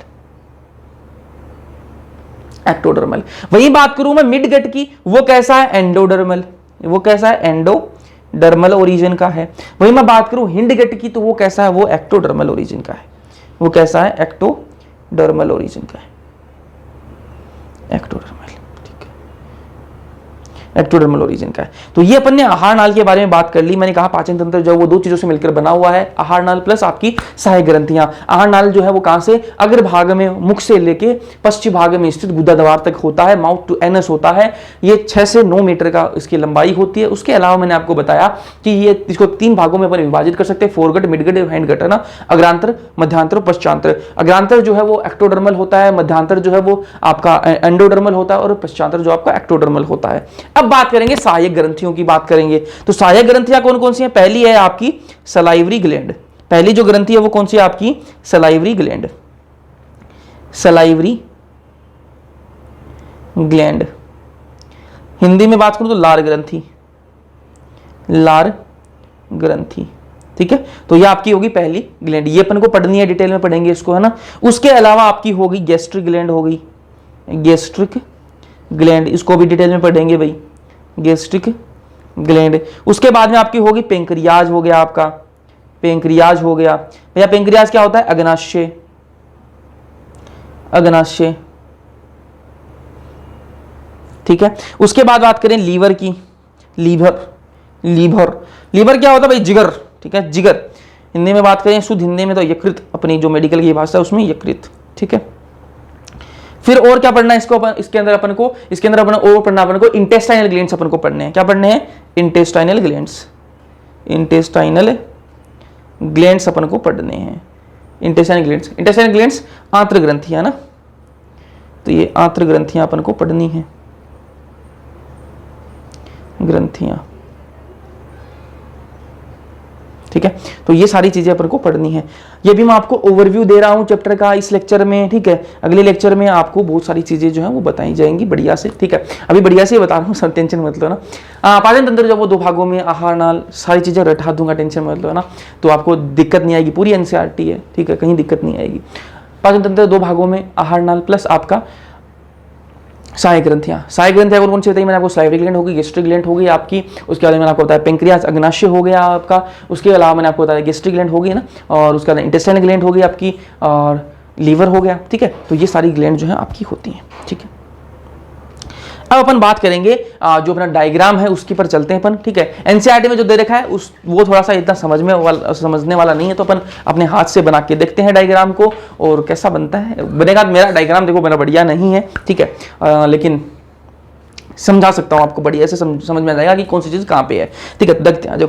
S1: एक्टोडर्मल। वही बात करूं मैं मिडगट की, वो कैसा है, एंडोडर्मल। वो कैसा है, एंडोडर्मल ओरिजिन का है। वही मैं बात करूं हिंडगट की, तो वो कैसा है, वो एक्टोडर्मल ओरिजिन का है। वो कैसा है, एक्टोडर्मल ओरिजिन का है, एक्टोडर्मल, एक्टोडर्मल ओरिजिन का है। तो ये अपन ने आहार नाल के बारे में बात कर ली। मैंने कहा पाचन तंत्र जो वो 2 चीजों से मिलकर बना हुआ है, आहार नाल प्लस आपकी सहायक ग्रंथियां। आहार नाल जो है वो कहां से, अग्र भाग में मुख से लेके पश्चिम भाग में स्थित गुदा द्वार तक होता है, माउथ टू एनस होता है। ये 6 से 9 मीटर का इसकी लंबाई होती है। उसके अलावा मैंने आपको बताया कि ये इसको 3 भागों में अपन विभाजित कर सकते हैं, फोरगट, मिडगट और हैंडगट, है ना। अग्रांतर, मध्यांतर और पश्चांतर। अग्रांतर जो है वो एक्टोडर्मल होता है, मध्यांतर जो है वो आपका एंडोडर्मल होता है और पश्चांतर जो आपका एक्टोडर्मल होता है। अब बात करेंगे सहायक ग्रंथियों की, बात करेंगे तो सहायक ग्रंथियां कौन कौन सी हैं। पहली है आपकी सलाइवरी ग्लैंड। पहली जो ग्रंथि है वो कौन सी है आपकी, salivary gland, salivary gland. Hindi में बात करूं तो लार ग्रंथि, लार ग्रंथि, ठीक है। तो ये आपकी होगी पहली ग्लैंड, ये अपन को पढ़नी है, डिटेल में पढ़ेंगे इसको, है ना। उसके अलावा आपकी होगी गैस्ट्रिक ग्लैंड, होगी गैस्ट्रिक ग्लैंड, इसको भी डिटेल में पढ़ेंगे भाई, गैस्ट्रिक ग्लैंड। उसके बाद में आपकी होगी पेंक्रियाज, हो गया आपका पेंक्रियाज हो गया। भैया पेंक्रियाज क्या होता है, अग्नाशय, अग्नाशय, ठीक है। उसके बाद बात करें लीवर की, लीवर, लीवर, लीवर क्या होता है भाई, जिगर, ठीक है, जिगर। हिंदी में बात करें शुद्ध हिंदी में तो यकृत, अपनी जो मेडिकल की भाषा है उसमें यकृत, ठीक है। फिर और क्या पढ़ना है इसको अपन, इसके अंदर अपन को, इसके अंदर अपन और पढ़ना, अपन को इंटेस्टाइनल ग्लैंड्स अपन को पढ़ने हैं। क्या पढ़ने हैं, इंटेस्टाइनल ग्लैंड्स, इंटेस्टाइनल ग्लैंड्स अपन को पढ़ने हैं। इंटेस्टाइनल ग्लैंड्स, इंटेस्टाइनल ग्लैंड्स आंत्र ग्रंथियां ना, तो ये आंत्र ग्रंथियां अपन को पढ़नी है, ग्रंथियां, ठीक है। तो ये सारी चीजें अपन को पढ़नी है। ये भी मैं आपको ओवरव्यू दे रहा हूं चैप्टर का इस लेक्चर में, ठीक है। अगले लेक्चर में आपको बहुत सारी चीजें जो है वो बताई जाएंगी बढ़िया से, ठीक है। अभी बढ़िया से बता रहा हूँ, सब टेंशन मत लो ना। पाचन तंत्र जो वो 2 भागों में, आहार नाल, सारी चीजें रटा दूंगा, टेंशन मत लो ना। तो आपको दिक्कत नहीं आएगी, पूरी एनसीईआरटी है, ठीक है, कहीं दिक्कत नहीं आएगी। पाचन तंत्र 2 भागों में, आहार नाल प्लस आपका सहायक ग्रंथियां। सहायक ग्रंथियां कौन कौन सी बताई मैंने आपको, सलाइवरी ग्लैंड होगी, गैस्ट्रिक ग्लैंड होगी आपकी। उसके बाद मैंने आपको बताया पेंक्रियाज, अग्नाशय हो गया आपका। उसके अलावा मैंने आपको बताया गैस्ट्रिक ग्लैंड होगी ना, और उसके बाद इंटेस्टाइनल ग्लैंड होगी आपकी, और लीवर हो गया, ठीक है। तो ये सारी ग्लैंड जो है आपकी होती हैं, ठीक है। अब अपन बात करेंगे जो अपना डायग्राम है उसके पर चलते हैं अपन, ठीक है। एनसीईआरटी में जो दे रखा है वो थोड़ा सा इतना समझने वाला नहीं है, तो अपन अपने हाथ से बना के देखते हैं डायग्राम को, और कैसा बनता है, बनेगा। मेरा डायग्राम देखो मेरा बढ़िया नहीं है, ठीक है, लेकिन समझा सकता हूँ आपको, बढ़िया से समझ में आ जाएगा कि कौन सी चीज़ कहाँ पे है, ठीक है। देखते हैं, जो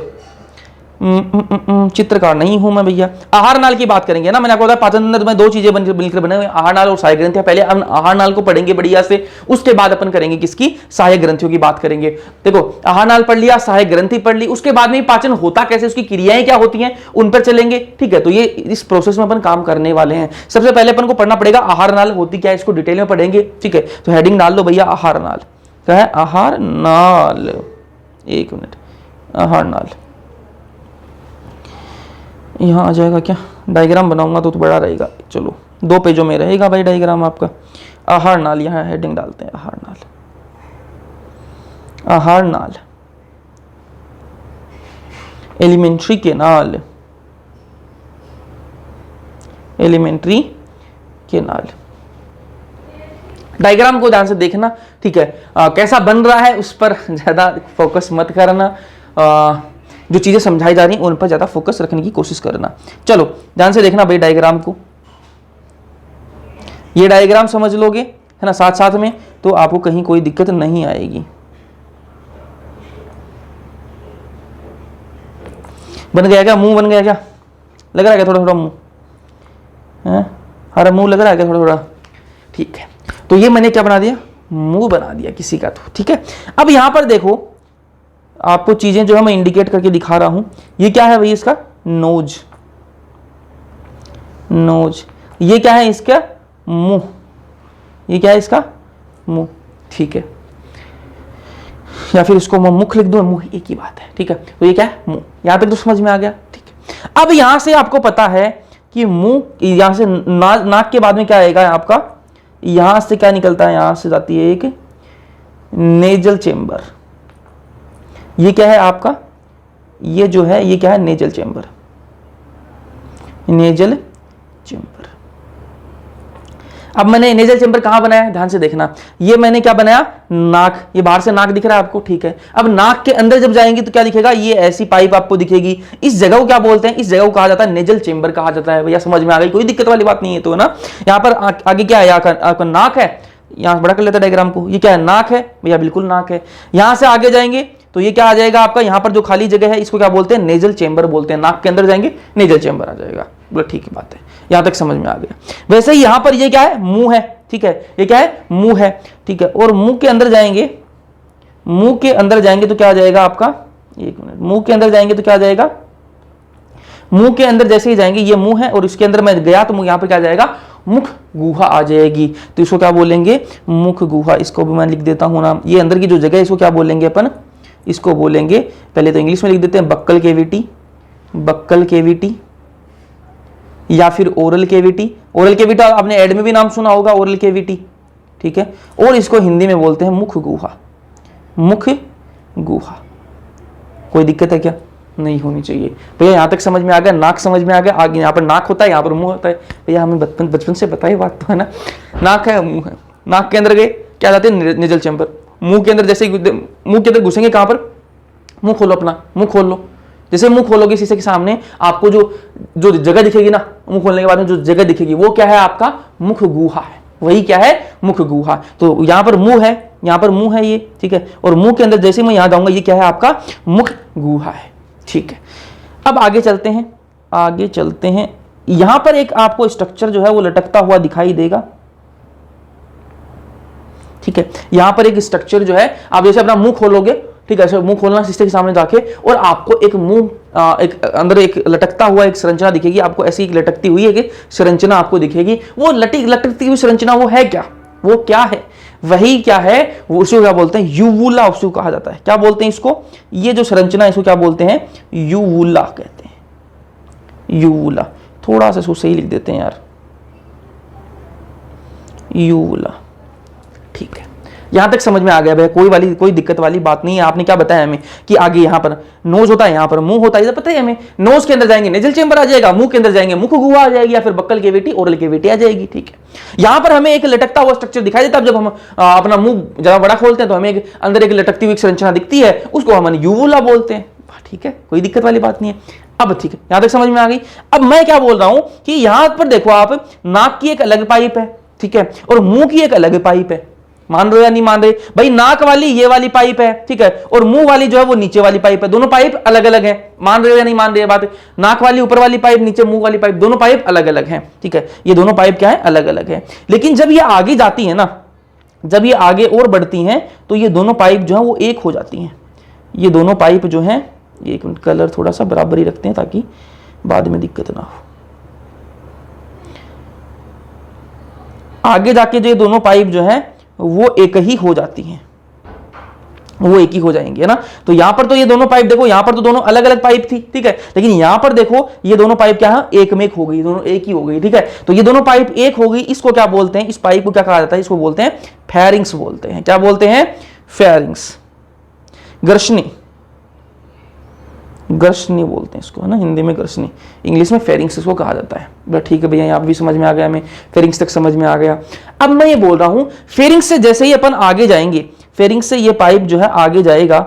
S1: चित्रकार नहीं हूं मैं भैया। आहार नाल की बात करेंगे ना, मैंने आपको बताया पाचन तंत्र में दो चीजें मिलकर बने हुए, आहार नाल और सहायक ग्रंथियां। पहले हम आहार नाल को पढ़ेंगे बढ़िया से, उसके बाद अपन करेंगे किसकी, सहायक ग्रंथियों की बात करेंगे। देखो आहार नाल पढ़ लिया, सहायक ग्रंथि पढ़ ली, उसके बाद में पाचन होता कैसे, उसकी क्रियाएं क्या होती हैं, उन पर चलेंगे। ठीक है, तो ये इस प्रोसेस में अपन काम करने वाले हैं। सबसे पहले अपन को पढ़ना पड़ेगा आहार नाल होती क्या है, इसको डिटेल में पढ़ेंगे। ठीक है, तो हेडिंग डाल लो भैया आहार नाल। क्या है आहार नाल, एक मिनट, आहार नाल यहाँ आ जाएगा क्या, डायग्राम बनाऊंगा तो बड़ा रहेगा, चलो 2 पेजों में रहेगा भाई डायग्राम आपका। आहार नाल, यहाँ हेडिंग डालते हैं आहार नाल। आहार नाल, alimentary canal, alimentary canal. Diagram को ध्यान से देखना। ठीक है, कैसा बन रहा है उस पर ज्यादा फोकस मत करना, जो चीजें समझाई जा रही हैं उन पर ज्यादा फोकस रखने की कोशिश करना। चलो ध्यान से देखना भाई डायग्राम को, ये डायग्राम समझ लोगे है ना साथ साथ में, तो आपको कहीं कोई दिक्कत नहीं आएगी। बन गया क्या, मुंह बन गया क्या, लग रहा है क्या थोड़ा थोड़ा मुंह है, हरा मुंह लग रहा है क्या थोड़ा थोड़ा, ठीक है। तो ये मैंने क्या बना दिया, मुंह बना दिया किसी का, तो ठीक है। अब यहां पर देखो आपको चीजें जो है मैं इंडिकेट करके दिखा रहा हूं, ये क्या है भाई, इसका नोज, नोज, ये क्या है इसका मुंह, ये क्या है इसका मुंह, ठीक है, या फिर इसको मैं मुख लिख दूं, मुंह एक ही बात है। ठीक है, तो ये क्या है मुंह, यहां तक तो समझ में आ गया। ठीक है, अब यहां से आपको पता है कि मुंह, यहां से नाक के बाद में क्या आएगा आपका, यहां से क्या निकलता है, यहां से जाती है एक नेजल चेंबर, ये क्या है आपका, ये जो है ये क्या है नेजल चेंबर, नेजल चेंबर। अब मैंने नेजल चेंबर कहां बनाया, ध्यान से देखना, ये मैंने क्या बनाया, नाक, ये बाहर से नाक दिख रहा है आपको, ठीक है। अब नाक के अंदर जब जाएंगे तो क्या दिखेगा, ये ऐसी पाइप आपको दिखेगी, इस जगह को क्या बोलते हैं, इस जगह को कहा जाता है नेजल चेंबर कहा जाता है। भैया समझ में आ गई, कोई दिक्कत वाली बात नहीं है तो ना। यहाँ पर आगे क्या है, आपका नाक है, यहां बड़ा कर लेता डायग्राम को, ये क्या है नाक है भैया, बिल्कुल नाक है। यहां से आगे जाएंगे तो ये क्या आ जाएगा आपका, यहां पर जो खाली जगह है इसको क्या बोलते हैं, नेजल चेंबर बोलते हैं। नाक के अंदर जाएंगे नेजल चेंबर आ जाएगा, बोला ठीक है बात है, यहां तक समझ में आ गया। वैसे ही यहां पर ये क्या है, मुंह है, ठीक है, ये क्या है मुंह है, ठीक है। और मुंह के अंदर जाएंगे, मुंह के अंदर जाएंगे तो क्या आ जाएगा आपका, एक मिनट, मुंह के अंदर जाएंगे तो क्या आ जाएगा, मुंह के अंदर जैसे ही जाएंगे, ये मुंह है और इसके अंदर मैं गया तो यहां पर क्या आ जाएगा, मुख गुहा आ जाएगी। तो इसको क्या बोलेंगे, मुख गुहा। इसको भी मैं लिख देता हूं नाम, ये अंदर की जो जगह है इसको क्या बोलेंगे अपन, इसको बोलेंगे, पहले तो इंग्लिश में लिख देते हैं बक्कल केविटी, बक्कल केविटी, या फिर ओरल केविटी। ओरल केविटी आपने एड में भी नाम सुना होगा, ओरल केविटी, ठीक है। और इसको हिंदी में बोलते हैं मुख गुहा, मुख गुहा। कोई दिक्कत है क्या, नहीं होनी चाहिए भैया, यहां तक समझ में आ गया, नाक समझ में आ गया। आगे यहाँ पर नाक होता है, यहाँ पर मुंह होता है भैया, हमें बचपन से बताई बात तो है ना, नाक है मुंह है, नाक के अंदर गए क्या जाते हैं नेजल चेंबर, मुंह के अंदर जैसे मुंह के अंदर घुसेंगे कहां पर, मुंह खोलो अपना, मुंह खोल लो, जैसे मुंह खोलोगे शीशे के सामने आपको जो जो जगह दिखेगी ना, मुंह खोलने के बाद में जो जगह दिखेगी वो क्या है आपका मुख गुहा है, वही क्या है मुख गुहा। तो यहां पर मुंह है, यहां पर मुंह है ये, ठीक है, और मुंह के अंदर जैसे मैं यहां जाऊंगा ये क्या है आपका मुख गुहा है, ठीक है। अब आगे चलते हैं, आगे चलते हैं, यहां पर एक आपको स्ट्रक्चर जो है वो लटकता हुआ दिखाई देगा, ठीक है। यहां पर एक स्ट्रक्चर जो है, आप जैसे अपना मुंह खोलोगे, ठीक है, मुंह खोलना शीशे के सामने जाके, और आपको एक मुंह एक अंदर एक लटकता हुआ एक संरचना दिखेगी आपको, ऐसी एक लटकती हुई एक संरचना आपको दिखेगी। वो लटकती हुई संरचना वो है क्या, वो क्या है, वही क्या है, वो उसको क्या बोलते हैं यूवुला, उसको कहा जाता है, क्या बोलते हैं इसको, ये जो संरचना है इसको क्या बोलते हैं, यूवुला कहते हैं, यूवुला। थोड़ा सा इसको सही लिख देते हैं यार, यूवुला, ठीक है। यहां तक समझ में आ गया भैया, कोई दिक्कत वाली बात नहीं है। आपने क्या बताया हमें कि आगे यहां पर नोज होता है, यहां पर मुंह होता है, पता है हमें। नोज के अंदर जाएंगे नेजल चेंबर आ जाएगा, मुंह के अंदर जाएंगे मुख गुहा आ जाएगी, या फिर बक्कल केविटी ओरल केविटी आ जाएगी, ठीक है। यहां पर हमें एक लटकता हुआ स्ट्रक्चर दिखाई देता है, जब हम अपना मुंह ज्यादा बड़ा खोलते हैं तो हमें अंदर एक लटकती हुई संरचना दिखती है, उसको हम यूवुला बोलते हैं, ठीक है, कोई दिक्कत वाली बात नहीं है। अब ठीक है, यहां तक समझ में आ गई। अब मैं क्या बोल रहा हूं कि यहां पर देखो आप, नाक की एक अलग पाइप है, ठीक है, और मुंह की एक अलग पाइप है, मान रहे हो या नहीं मान रहे भाई? नाक वाली ये वाली पाइप है, ठीक है, और मुंह वाली जो है वो नीचे वाली पाइप है। दोनों पाइप अलग अलग है, मान रहे हो या नहीं मान रहे हैं बात? नाक वाली ऊपर वाली पाइप, नीचे मुंह वाली पाइप, दोनों पाइप अलग अलग हैं, ठीक है। ये दोनों पाइप क्या है? अलग अलग है। लेकिन जब ये आगे जाती है ना, जब ये आगे और बढ़ती हैं तो ये दोनों पाइप जो है वो एक हो जाती हैं। ये दोनों पाइप जो हैं, एक मिनट कलर थोड़ा सा बराबर ही रखते हैं ताकि बाद में दिक्कत ना हो। आगे जाके जो ये दोनों पाइप जो है वो एक ही हो जाती हैं, वो एक ही हो जाएंगे, है ना। तो यहां पर तो ये दोनों पाइप देखो, यहां पर तो दोनों अलग अलग पाइप थी, ठीक है, लेकिन यहां पर देखो ये दोनों पाइप क्या है? एक में एक हो गई, दोनों एक ही हो गई, ठीक है। तो ये दोनों पाइप एक हो गई, इसको क्या बोलते हैं? इस पाइप को क्या कहा जाता है? इसको बोलते हैं फेरिंग्स बोलते हैं। क्या बोलते हैं? फेरिंग्स। घर्षणी, घर्षणी बोलते हैं इसको, है ना, हिंदी में घर्षणी, इंग्लिश में फेरिंग्स इसको कहा जाता है। बस ठीक है भैया, आप भी समझ में आ गया, हमें फेरिंग्स तक समझ में आ गया। अब मैं ये बोल रहा हूं, फेरिंग्स से जैसे ही अपन आगे जाएंगे, फेरिंग्स से ये पाइप जो है आगे जाएगा,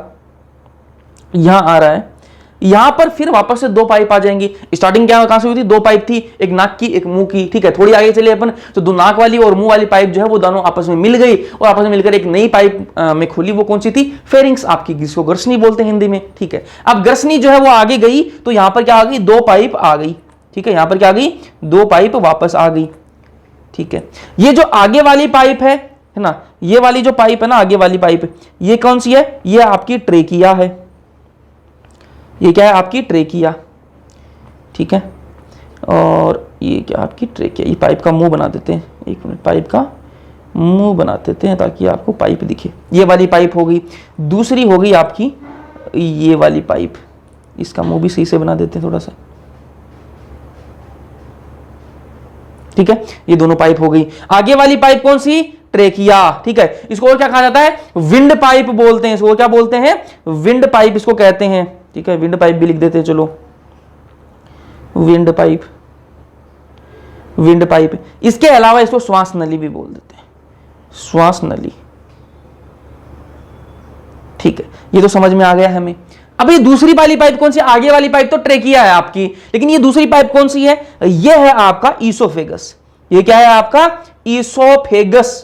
S1: यहां आ रहा है, यहां पर फिर वापस से दो पाइप आ जाएंगी। स्टार्टिंग क्या कहां से हुई थी? दो पाइप थी, एक नाक की एक मुंह की, ठीक है। थोड़ी आगे चले अपन तो दो नाक वाली और मुंह वाली पाइप जो है वो दोनों आपस में मिल गई और आपस में मिलकर एक नई पाइप में खुली। वो कौन सी थी? फेरिंग्स आपकी, जिसको घर्षणी बोलते हैं हिंदी में, ठीक है। अब घर्षणी जो है वो आगे गई तो यहां पर क्या आ गई? दो पाइप आ गई, ठीक है। यहां पर क्या आ गई? दो पाइप वापस आ गई, ठीक है। ये जो आगे वाली पाइप है ना, ये वाली जो पाइप है ना, आगे वाली पाइप, ये कौन सी है? ये आपकी ट्रेकिया है। ये क्या है? आपकी ट्रेकिया, ठीक है। और ये क्या? आपकी ट्रेकिया। ये पाइप का मुंह बना देते हैं, एक मिनट, पाइप का मुंह बना देते हैं ताकि आपको पाइप दिखे। ये वाली पाइप हो गई। दूसरी हो गई आपकी ये वाली पाइप, इसका मुंह भी सही से बना देते हैं थोड़ा सा, ठीक है। ये दोनों पाइप हो गई। आगे वाली पाइप कौन सी? ट्रेकिया, ठीक है। इसको और क्या कहा जाता है? विंड पाइप बोलते हैं। इसको क्या बोलते हैं? विंड पाइप इसको कहते हैं, ठीक है। विंड पाइप भी लिख देते हैं, चलो, विंड पाइप, विंड पाइप। इसके अलावा इसको श्वास नली भी बोल देते हैं, श्वास नली, ठीक है। ये तो समझ में आ गया हमें। अब ये दूसरी वाली पाइप कौन सी? आगे वाली पाइप तो ट्रेकिया है आपकी, लेकिन ये दूसरी पाइप कौन सी है? ये है आपका ईसोफेगस। ये क्या है आपका? ईसोफेगस।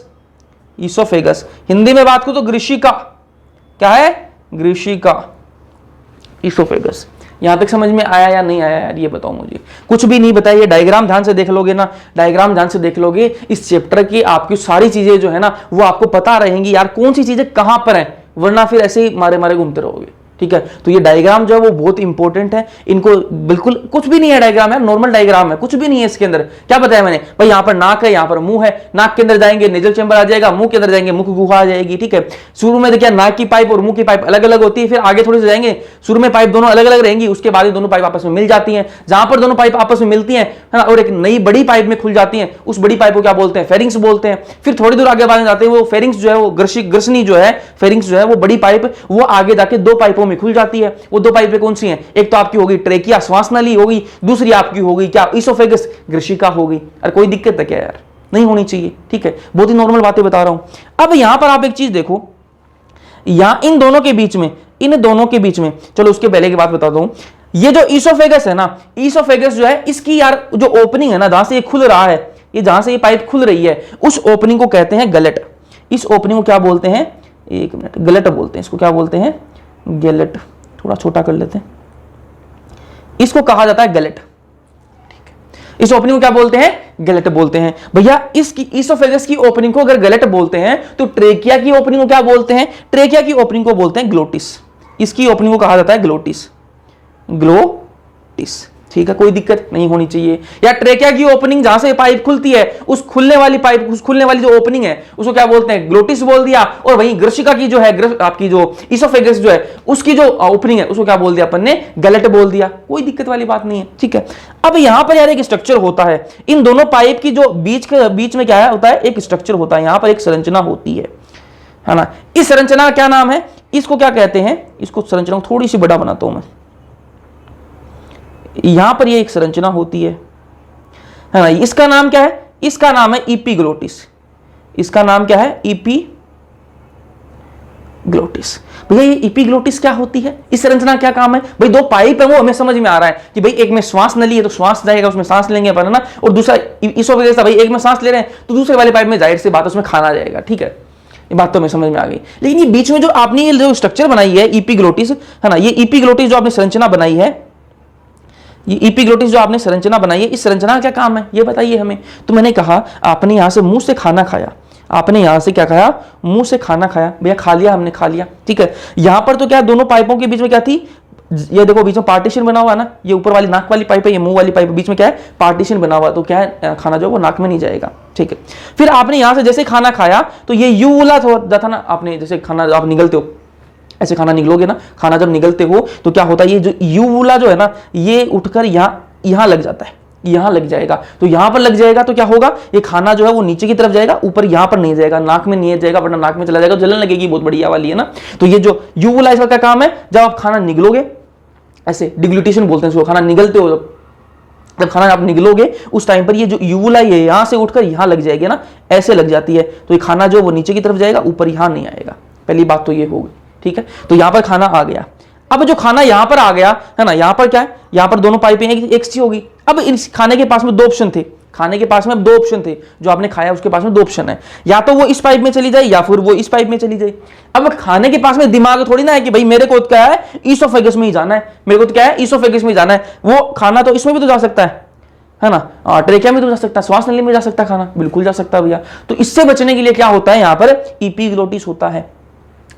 S1: ईसोफेगस हिंदी में बात करो तो ग्रीशिका। क्या है? ग्रीशिका, ईसोफेगस। यहां तक समझ में आया या नहीं आया यार? ये बताओ मुझे। कुछ भी नहीं बताया, ये डायग्राम ध्यान से देख लोगे ना, डायग्राम ध्यान से देख लोगे, इस चैप्टर की आपकी सारी चीजें जो है ना वो आपको पता रहेंगी यार, कौन सी चीजें कहां पर है, वरना फिर ऐसे ही मारे मारे घूमते रहोगे, ठीक है। तो ये डायग्राम जो है वो बहुत इंपॉर्टेंट है। इनको बिल्कुल कुछ भी नहीं है डायग्राम है, नॉर्मल डायग्राम है, कुछ भी नहीं है इसके अंदर। क्या बताया मैंने भाई? यहां पर नाक है, यहां पर मुंह है, नाक के अंदर जाएंगे नेजल चैम्बर आ जाएगा, मुंह के अंदर जाएंगे मुख गुहा आ जाएगी, ठीक है। शुरू में देखिए नाक की पाइप और मुंह की पाइप अलग अलग होती है, फिर आगे थोड़ी से जाएंगे, शुरू में पाइप दोनों अलग अलग रहेंगी, उसके बाद दोनों पाइप आपस में मिल जाती है। जहां पर दोनों पाइप आपस में मिलती है ना और एक नई बड़ी पाइप में खुल जाती है, उस बड़ी पाइप को क्या बोलते हैं? फेरिंग्स बोलते हैं। फिर थोड़ी दूर आगे बढ़ जाते हैं, वो फेरिंग्स जो है वो घर्षणी जो है, फेरिंग्स जो है वो बड़ी पाइप, वो आगे जाके दो पाइपों में खुल जाती है। वो दो पाइपें कौन सी हैं? एक तो आपकी होगी ट्रेकिया, श्वास नली होगी, दूसरी आपकी होगी क्या? ईसोफेगस, घर्षिका होगी। अरे कोई दिक्कत है क्या यार? नहीं होनी चाहिए, ठीक है। बहुत ही नॉर्मल बातें बता रहा हूं। अब यहां पर आप एक चीज देखो, यहां इन दोनों के बीच में, इन दोनों के बीच में, चलो उसके पहले की बात बता दूं, ये जो ईसोफेगस है ना, ईसोफेगस जो है इसकी यार जो ओपनिंग है ना, जहां से ये खुल रहा है, ये जहां से ये पाइप खुल रही है, उस ओपनिंग को कहते हैं गलट। इस ओपनिंग को क्या बोलते हैं? एक मिनट, गलट बोलते हैं। इसको क्या बोलते हैं? गलट। थोड़ा छोटा कर लेते हैं, इसको कहा जाता है गलट, ठीक है। इस ओपनिंग को क्या बोलते हैं? गलट बोलते हैं। भैया इसकी ईसोफेगस की ओपनिंग को अगर गलट बोलते हैं तो ट्रेकिया की ओपनिंग को क्या बोलते हैं? ट्रेकिया की ओपनिंग को बोलते हैं ग्लोटिस। इसकी ओपनिंग को कहा जाता है ग्लोटिस, ग्लोटिस, ठीक है। कोई दिक्कत नहीं होनी चाहिए। या ट्रेकिया की ओपनिंग जहां से पाइप खुलती है, उस खुलने वाली पाइप, उस खुलने वाली जो ओपनिंग है उसको क्या बोलते हैं? ग्लोटिस बोल दिया। और वहीं घर्षिका की जो है, आपकी जो ईसोफेगस जो है उसकी जो ओपनिंग है उसको क्या बोल दिया अपन ने? गलट बोल दिया। कोई दिक्कत वाली बात नहीं है, ठीक है। अब यहां पर यार एक स्ट्रक्चर होता है, इन दोनों पाइप की जो बीच में क्या होता है? एक स्ट्रक्चर होता है, यहां पर एक संरचना होती है ना। इस संरचना का क्या नाम है? इसको क्या कहते हैं? इसको संरचना को थोड़ी सी बड़ा बनाता हूं मैं। यहां पर ये एक संरचना होती है ना, इसका नाम क्या है? इसका नाम है इपीग्लोटिस। इसका नाम क्या है? इपीग्लोटिस। भैया ये इपीग्लोटिस क्या होती है? इस संरचना क्या काम है? भाई दो पाइप है, वो हमें समझ में आ रहा है कि भाई एक में श्वास नली है तो श्वास जाएगा, उसमें सांस लेंगे अपन, है ना। और दूसरा ईसोफेगस, भाई एक में सांस ले रहे हैं तो दूसरे वाले पाइप में जाहिर सी बात उसमें खाना जाएगा, ठीक है। ये बात तो हमें समझ में आ गई। लेकिन ये बीच में जो आपने ये जो स्ट्रक्चर बनाई है इपिग्लोटिस, है ना, ये इपिग्लोटिस जो आपने संरचना बनाई है, ये इपिग्लोटिस जो आपने संरचना बनाई है, इस संरचना का क्या काम है ये बताइए हमें। तो मैंने कहा आपने यहां से मुंह से खाना खाया, आपने यहां से क्या खाया, मुंह से खाना खाया, भैया खा लिया हमने, खा लिया, ठीक है। यहां पर तो क्या दोनों पाइपों के बीच में क्या थी, ये देखो बीच में पार्टीशन बना हुआ है ना, ये ऊपर वाली नाक वाली पाइप है, ये मुंह वाली पाइप है, बीच में क्या है पार्टीशन बना हुआ, तो क्या है खाना जो वो नाक में नहीं जाएगा, ठीक है। फिर आपने यहां से जैसे खाना खाया तो ये यूवुला था ना, आपने जैसे खाना आप निगलते हो ऐसे खाना निगलोगे ना, खाना जब निगलते हो तो क्या होता है, ये जो यूवुला जो है ना ये उठकर यहां लग जाता है, यहां लग जाएगा, तो यहां पर लग जाएगा तो क्या होगा, ये खाना जो है वो नीचे की तरफ जाएगा, ऊपर यहां पर नहीं जाएगा, नाक में नहीं जाएगा, वरना नाक में चला जाएगा, जलन लगेगी बहुत बढ़िया वाली है ना। तो ये जो यूवुला इसका क्या काम है, जब आप खाना निगलोगे, ऐसे डिग्लूटेशन बोलते हैं इसको, खाना निगलते हो, जब खाना आप निगलोगे उस टाइम पर ये जो यूवुला है यहां से उठकर यहां लग जाएगी ना, ऐसे लग जाती है, तो ये खाना जो वो नीचे की तरफ जाएगा, ऊपर यहां नहीं आएगा। पहली बात तो ये होगी, ठीक है। तो यहां पर खाना आ गया, अब जो खाना यहां पर आ गया है ना, यहां पर क्या है, यहां पर दोनों पाइपें एक सी होगी। अब इस खाने के पास में दो ऑप्शन थे, खाने के पास में अब दो ऑप्शन थे, जो आपने खाया उसके पास में दो ऑप्शन है, या तो वो इस पाइप में चली जाए या फिर वो इस पाइप में चली जाए। अब खाने के पास में दिमाग थोड़ी ना है कि भाई मेरे को क्या है ईसोफेगस में ही जाना है, मेरे को तो क्या है ईसोफेगस में जाना है, वो खाना तो इसमें भी तो जा सकता है ना, ट्रेकिया में तो जा सकता है, श्वास नली में जा सकता है खाना, बिल्कुल जा सकता है भैया। तो इससे बचने के लिए क्या होता है, यहां पर इपिग्लोटिस होता है।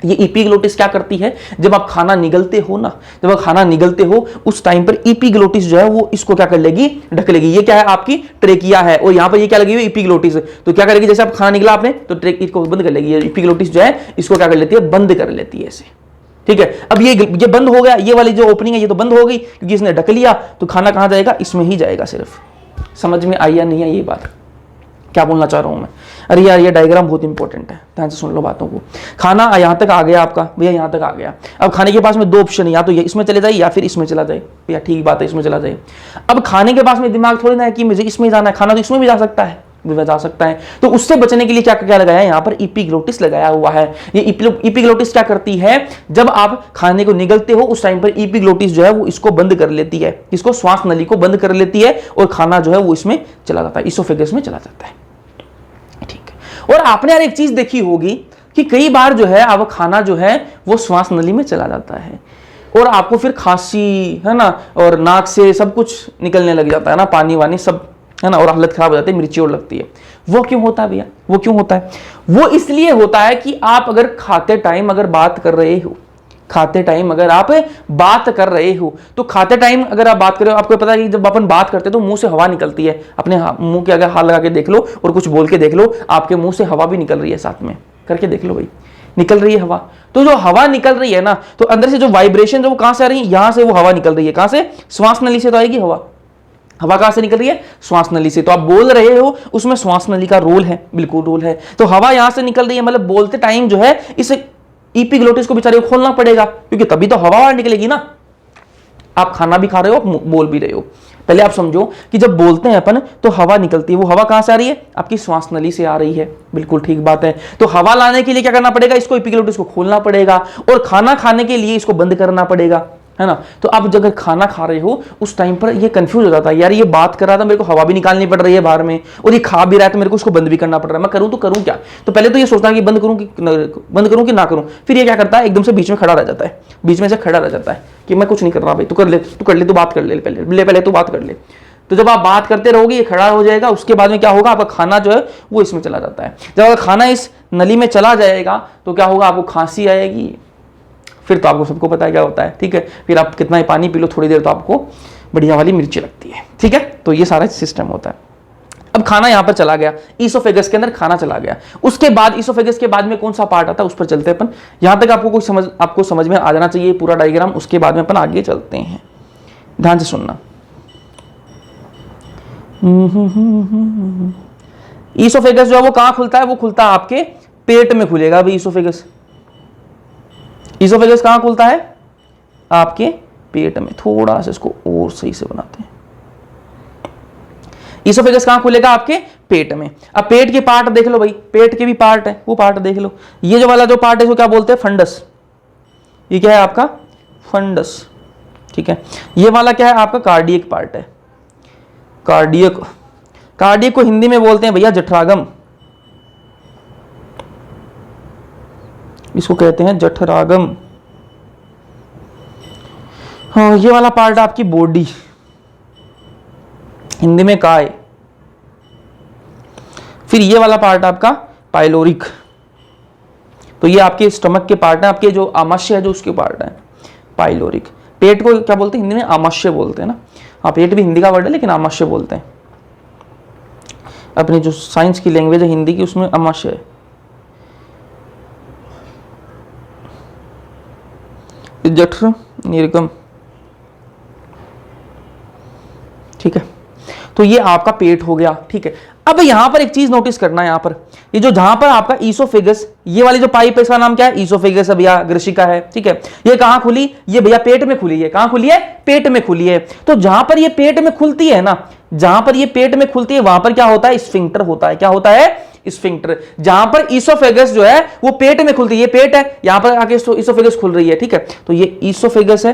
S1: ये इपिग्लोटिस क्या करती है, जब आप खाना निगलते हो ना, जब आप खाना निगलते हो उस टाइम पर इपिग्लोटिस जो है वो इसको क्या कर लेगी, ढक लेगी। ये क्या है आपकी ट्रेकिया है, और यहां पर ये क्या लगी हुई इपिग्लोटिस, तो क्या करेगी, जैसे आप खाना निगला आपने तो ट्रेकिया को बंद कर लेगी, ये इपिग्लोटिस जो है इसको क्या कर लेती है, बंद कर लेती है ऐसे, ठीक है। अब ये बंद हो गया, ये वाली जो ओपनिंग है ये तो बंद हो गई, क्योंकि इसने ढक लिया, तो खाना कहां जाएगा, इसमें ही जाएगा। सिर्फ समझ में आई या नहीं आई ये बात, क्या बोलना चाह रहा हूं मैं। अरे यार ये डायग्राम बहुत इंपॉर्टेंट है, ध्यान से सुन लो बातों को। खाना यहां तक आ गया आपका, भैया यहां तक आ गया। अब खाने के पास में दो ऑप्शन है, या तो ये इसमें चले जाए या फिर इसमें चला जाए, भैया ठीक बात है इसमें चला जाए। अब खाने के पास में दिमाग थोड़ी ना है कि मुझे इसमें जाना है, खाना तो इसमें भी जा सकता है, जा सकता है। तो उससे बचने के लिए क्या क्या लगाया, यहां पर इपिग्लोटिस लगाया हुआ है। ये इपिग्लोटिस क्या करती है, जब आप खाने को निगलते हो उस टाइम पर इपिग्लोटिस जो है वो इसको बंद कर लेती है, इसको श्वास नली को बंद कर लेती है, और खाना जो है वो इसमें चला जाता है, इसोफेगस में चला जाता है, ठीक है। और आपने यार एक चीज देखी होगी कि कई बार जो है अब खाना जो है वो श्वास नली में चला जाता है, और आपको फिर खांसी है ना, और नाक से सब कुछ निकलने लग जाता है ना, पानी वानी सब, है ना, और हालत खराब हो जाती है, मिर्ची और लगती है। वो क्यों होता है भैया, वो क्यों होता है, वो इसलिए होता है कि आप अगर खाते टाइम अगर बात कर रहे हो, खाते टाइम अगर आप बात कर रहे हो, तो खाते टाइम अगर आप बात कर रहे हो, आपको पता है कि जब अपन बात करते हैं तो मुंह से हवा निकलती है, अपने मुंह के अगर हाथ लगा के देख लो और कुछ बोल के देख लो, आपके मुंह से हवा भी निकल रही है, साथ में करके देख लो भाई, निकल रही है हवा। तो जो हवा निकल रही है ना, तो अंदर से जो वाइब्रेशन जो वो कहां से आ रही है, यहां से वो हवा निकल रही है, कहां से, श्वास नली से तो आएगी हवा। हवा कहां से निकल रही है, श्वास नली से। तो आप बोल रहे हो उसमें श्वास नली का रोल है, बिल्कुल रोल है। तो हवा यहां से निकल रही है, मतलब बोलते टाइम जो है इस इपिग्लोटिस को बेचारे को खोलना पड़ेगा, क्योंकि तभी तो हवा बाहर निकलेगी ना। आप खाना भी खा रहे हो, आप बोल भी रहे हो। पहले आप समझो कि जब बोलते हैं अपन तो हवा निकलती है, वो हवा कहां से आ रही है, आपकी श्वास नली से आ रही है, बिल्कुल ठीक बात है। तो हवा लाने के लिए क्या करना पड़ेगा, इसको इपिग्लोटिस को खोलना पड़ेगा, और खाना खाने के लिए इसको बंद करना पड़ेगा, है ना। तो आप जब खाना खा रहे हो उस टाइम पर ये कंफ्यूज हो जाता है, यार ये बात कर रहा था, मेरे को हवा भी निकालनी पड़ रही है बाहर में, और ये खा भी रहा है, तो मेरे को उसको बंद भी करना पड़ रहा है, मैं करूं तो करूं क्या। तो पहले तो ये सोचता है कि बंद करूं कि ना करूं, फिर ये क्या करता है, एकदम से बीच में खड़ा रह जाता है, बीच में से खड़ा रह जाता है कि मैं कुछ नहीं कर रहा भाई, तू कर ले, तू बात कर ले, पहले तू बात कर ले। तो जब आप बात करते रहोगे ये खड़ा हो जाएगा, उसके बाद में क्या होगा, आपका खाना जो है वो इसमें चला जाता है। जब अगर खाना इस नली में चला जाएगा तो क्या होगा, आपको खांसी आएगी, फिर तो आपको सबको पता है क्या होता है, ठीक है। फिर आप कितना ही पानी पी लो थोड़ी देर तो आपको बढ़िया वाली मिर्ची लगती है, ठीक है। तो ये सारा सिस्टम होता है। अब खाना यहां पर चला गया, ईसोफेगस के अंदर खाना चला गया, उसके बाद ईसोफेगस के बाद में कौन सा पार्ट आता है उस पर चलते हैं अपन। यहां तक आपको समझ में आ जाना चाहिए पूरा डायग्राम, उसके बाद में अपन आगे चलते हैं, ध्यान से सुनना। ईसोफेगस जो है वो कहां खुलता है, वो खुलता है आपके पेट में खुलेगा भाई। ईसोफेगस कहां खुलता है, आपके पेट में। थोड़ा सा इसको और सही से बनाते हैं। ईसोफेगस कहां खुलेगा, आपके पेट में। अब पेट के पार्ट देख लो भाई, पेट के भी पार्ट है, वो पार्ट देख लो। ये जो वाला जो पार्ट है इसको क्या बोलते हैं, फंडस। ये क्या है आपका, फंडस, ठीक है। ये वाला क्या है आपका, कार्डियक पार्ट है। कार्डियक को हिंदी में बोलते हैं भैया जठरागम। इसको कहते हैं जठरागम। हाँ, ये वाला पार्ट आपकी बॉडी, हिंदी में काय। फिर ये वाला पार्ट आपका पाइलोरिक। तो ये आपके स्टमक के पार्ट है, आपके जो आमाशय है जो उसके पार्ट है पाइलोरिक। पेट को क्या बोलते हैं हिंदी में? आमाशय बोलते हैं ना। हाँ, पेट भी हिंदी का वर्ड है लेकिन आमाशय बोलते हैं। अपनी जो साइंस की लैंग्वेज है हिंदी की, उसमें आमाशय है। जठर निर्गम, ठीक है। तो ये आपका पेट हो गया, ठीक है। अब यहां पर एक चीज नोटिस करना है, यहां पर ये जो जहां पर आपका ईसोफेगस, ये वाली जो पाइप है इसका नाम क्या है? ईसोफेगस है भैया, ग्रशिका है, ठीक है। ये कहां खुली? ये भैया पेट में खुली है। कहां खुली है? पेट में खुली है। तो जहां पर ये पेट में खुलती है ना, जहां पर ये पेट में खुलती है वहां पर क्या होता है? स्फिंक्टर होता है। क्या होता है? स्फिंक्टर। जहां पर ईसोफेगस जो है वो पेट में खुलती है, ये पेट है, यहां पर आके ईसोफेगस खुल रही है, ठीक है। तो ये ईसोफेगस है,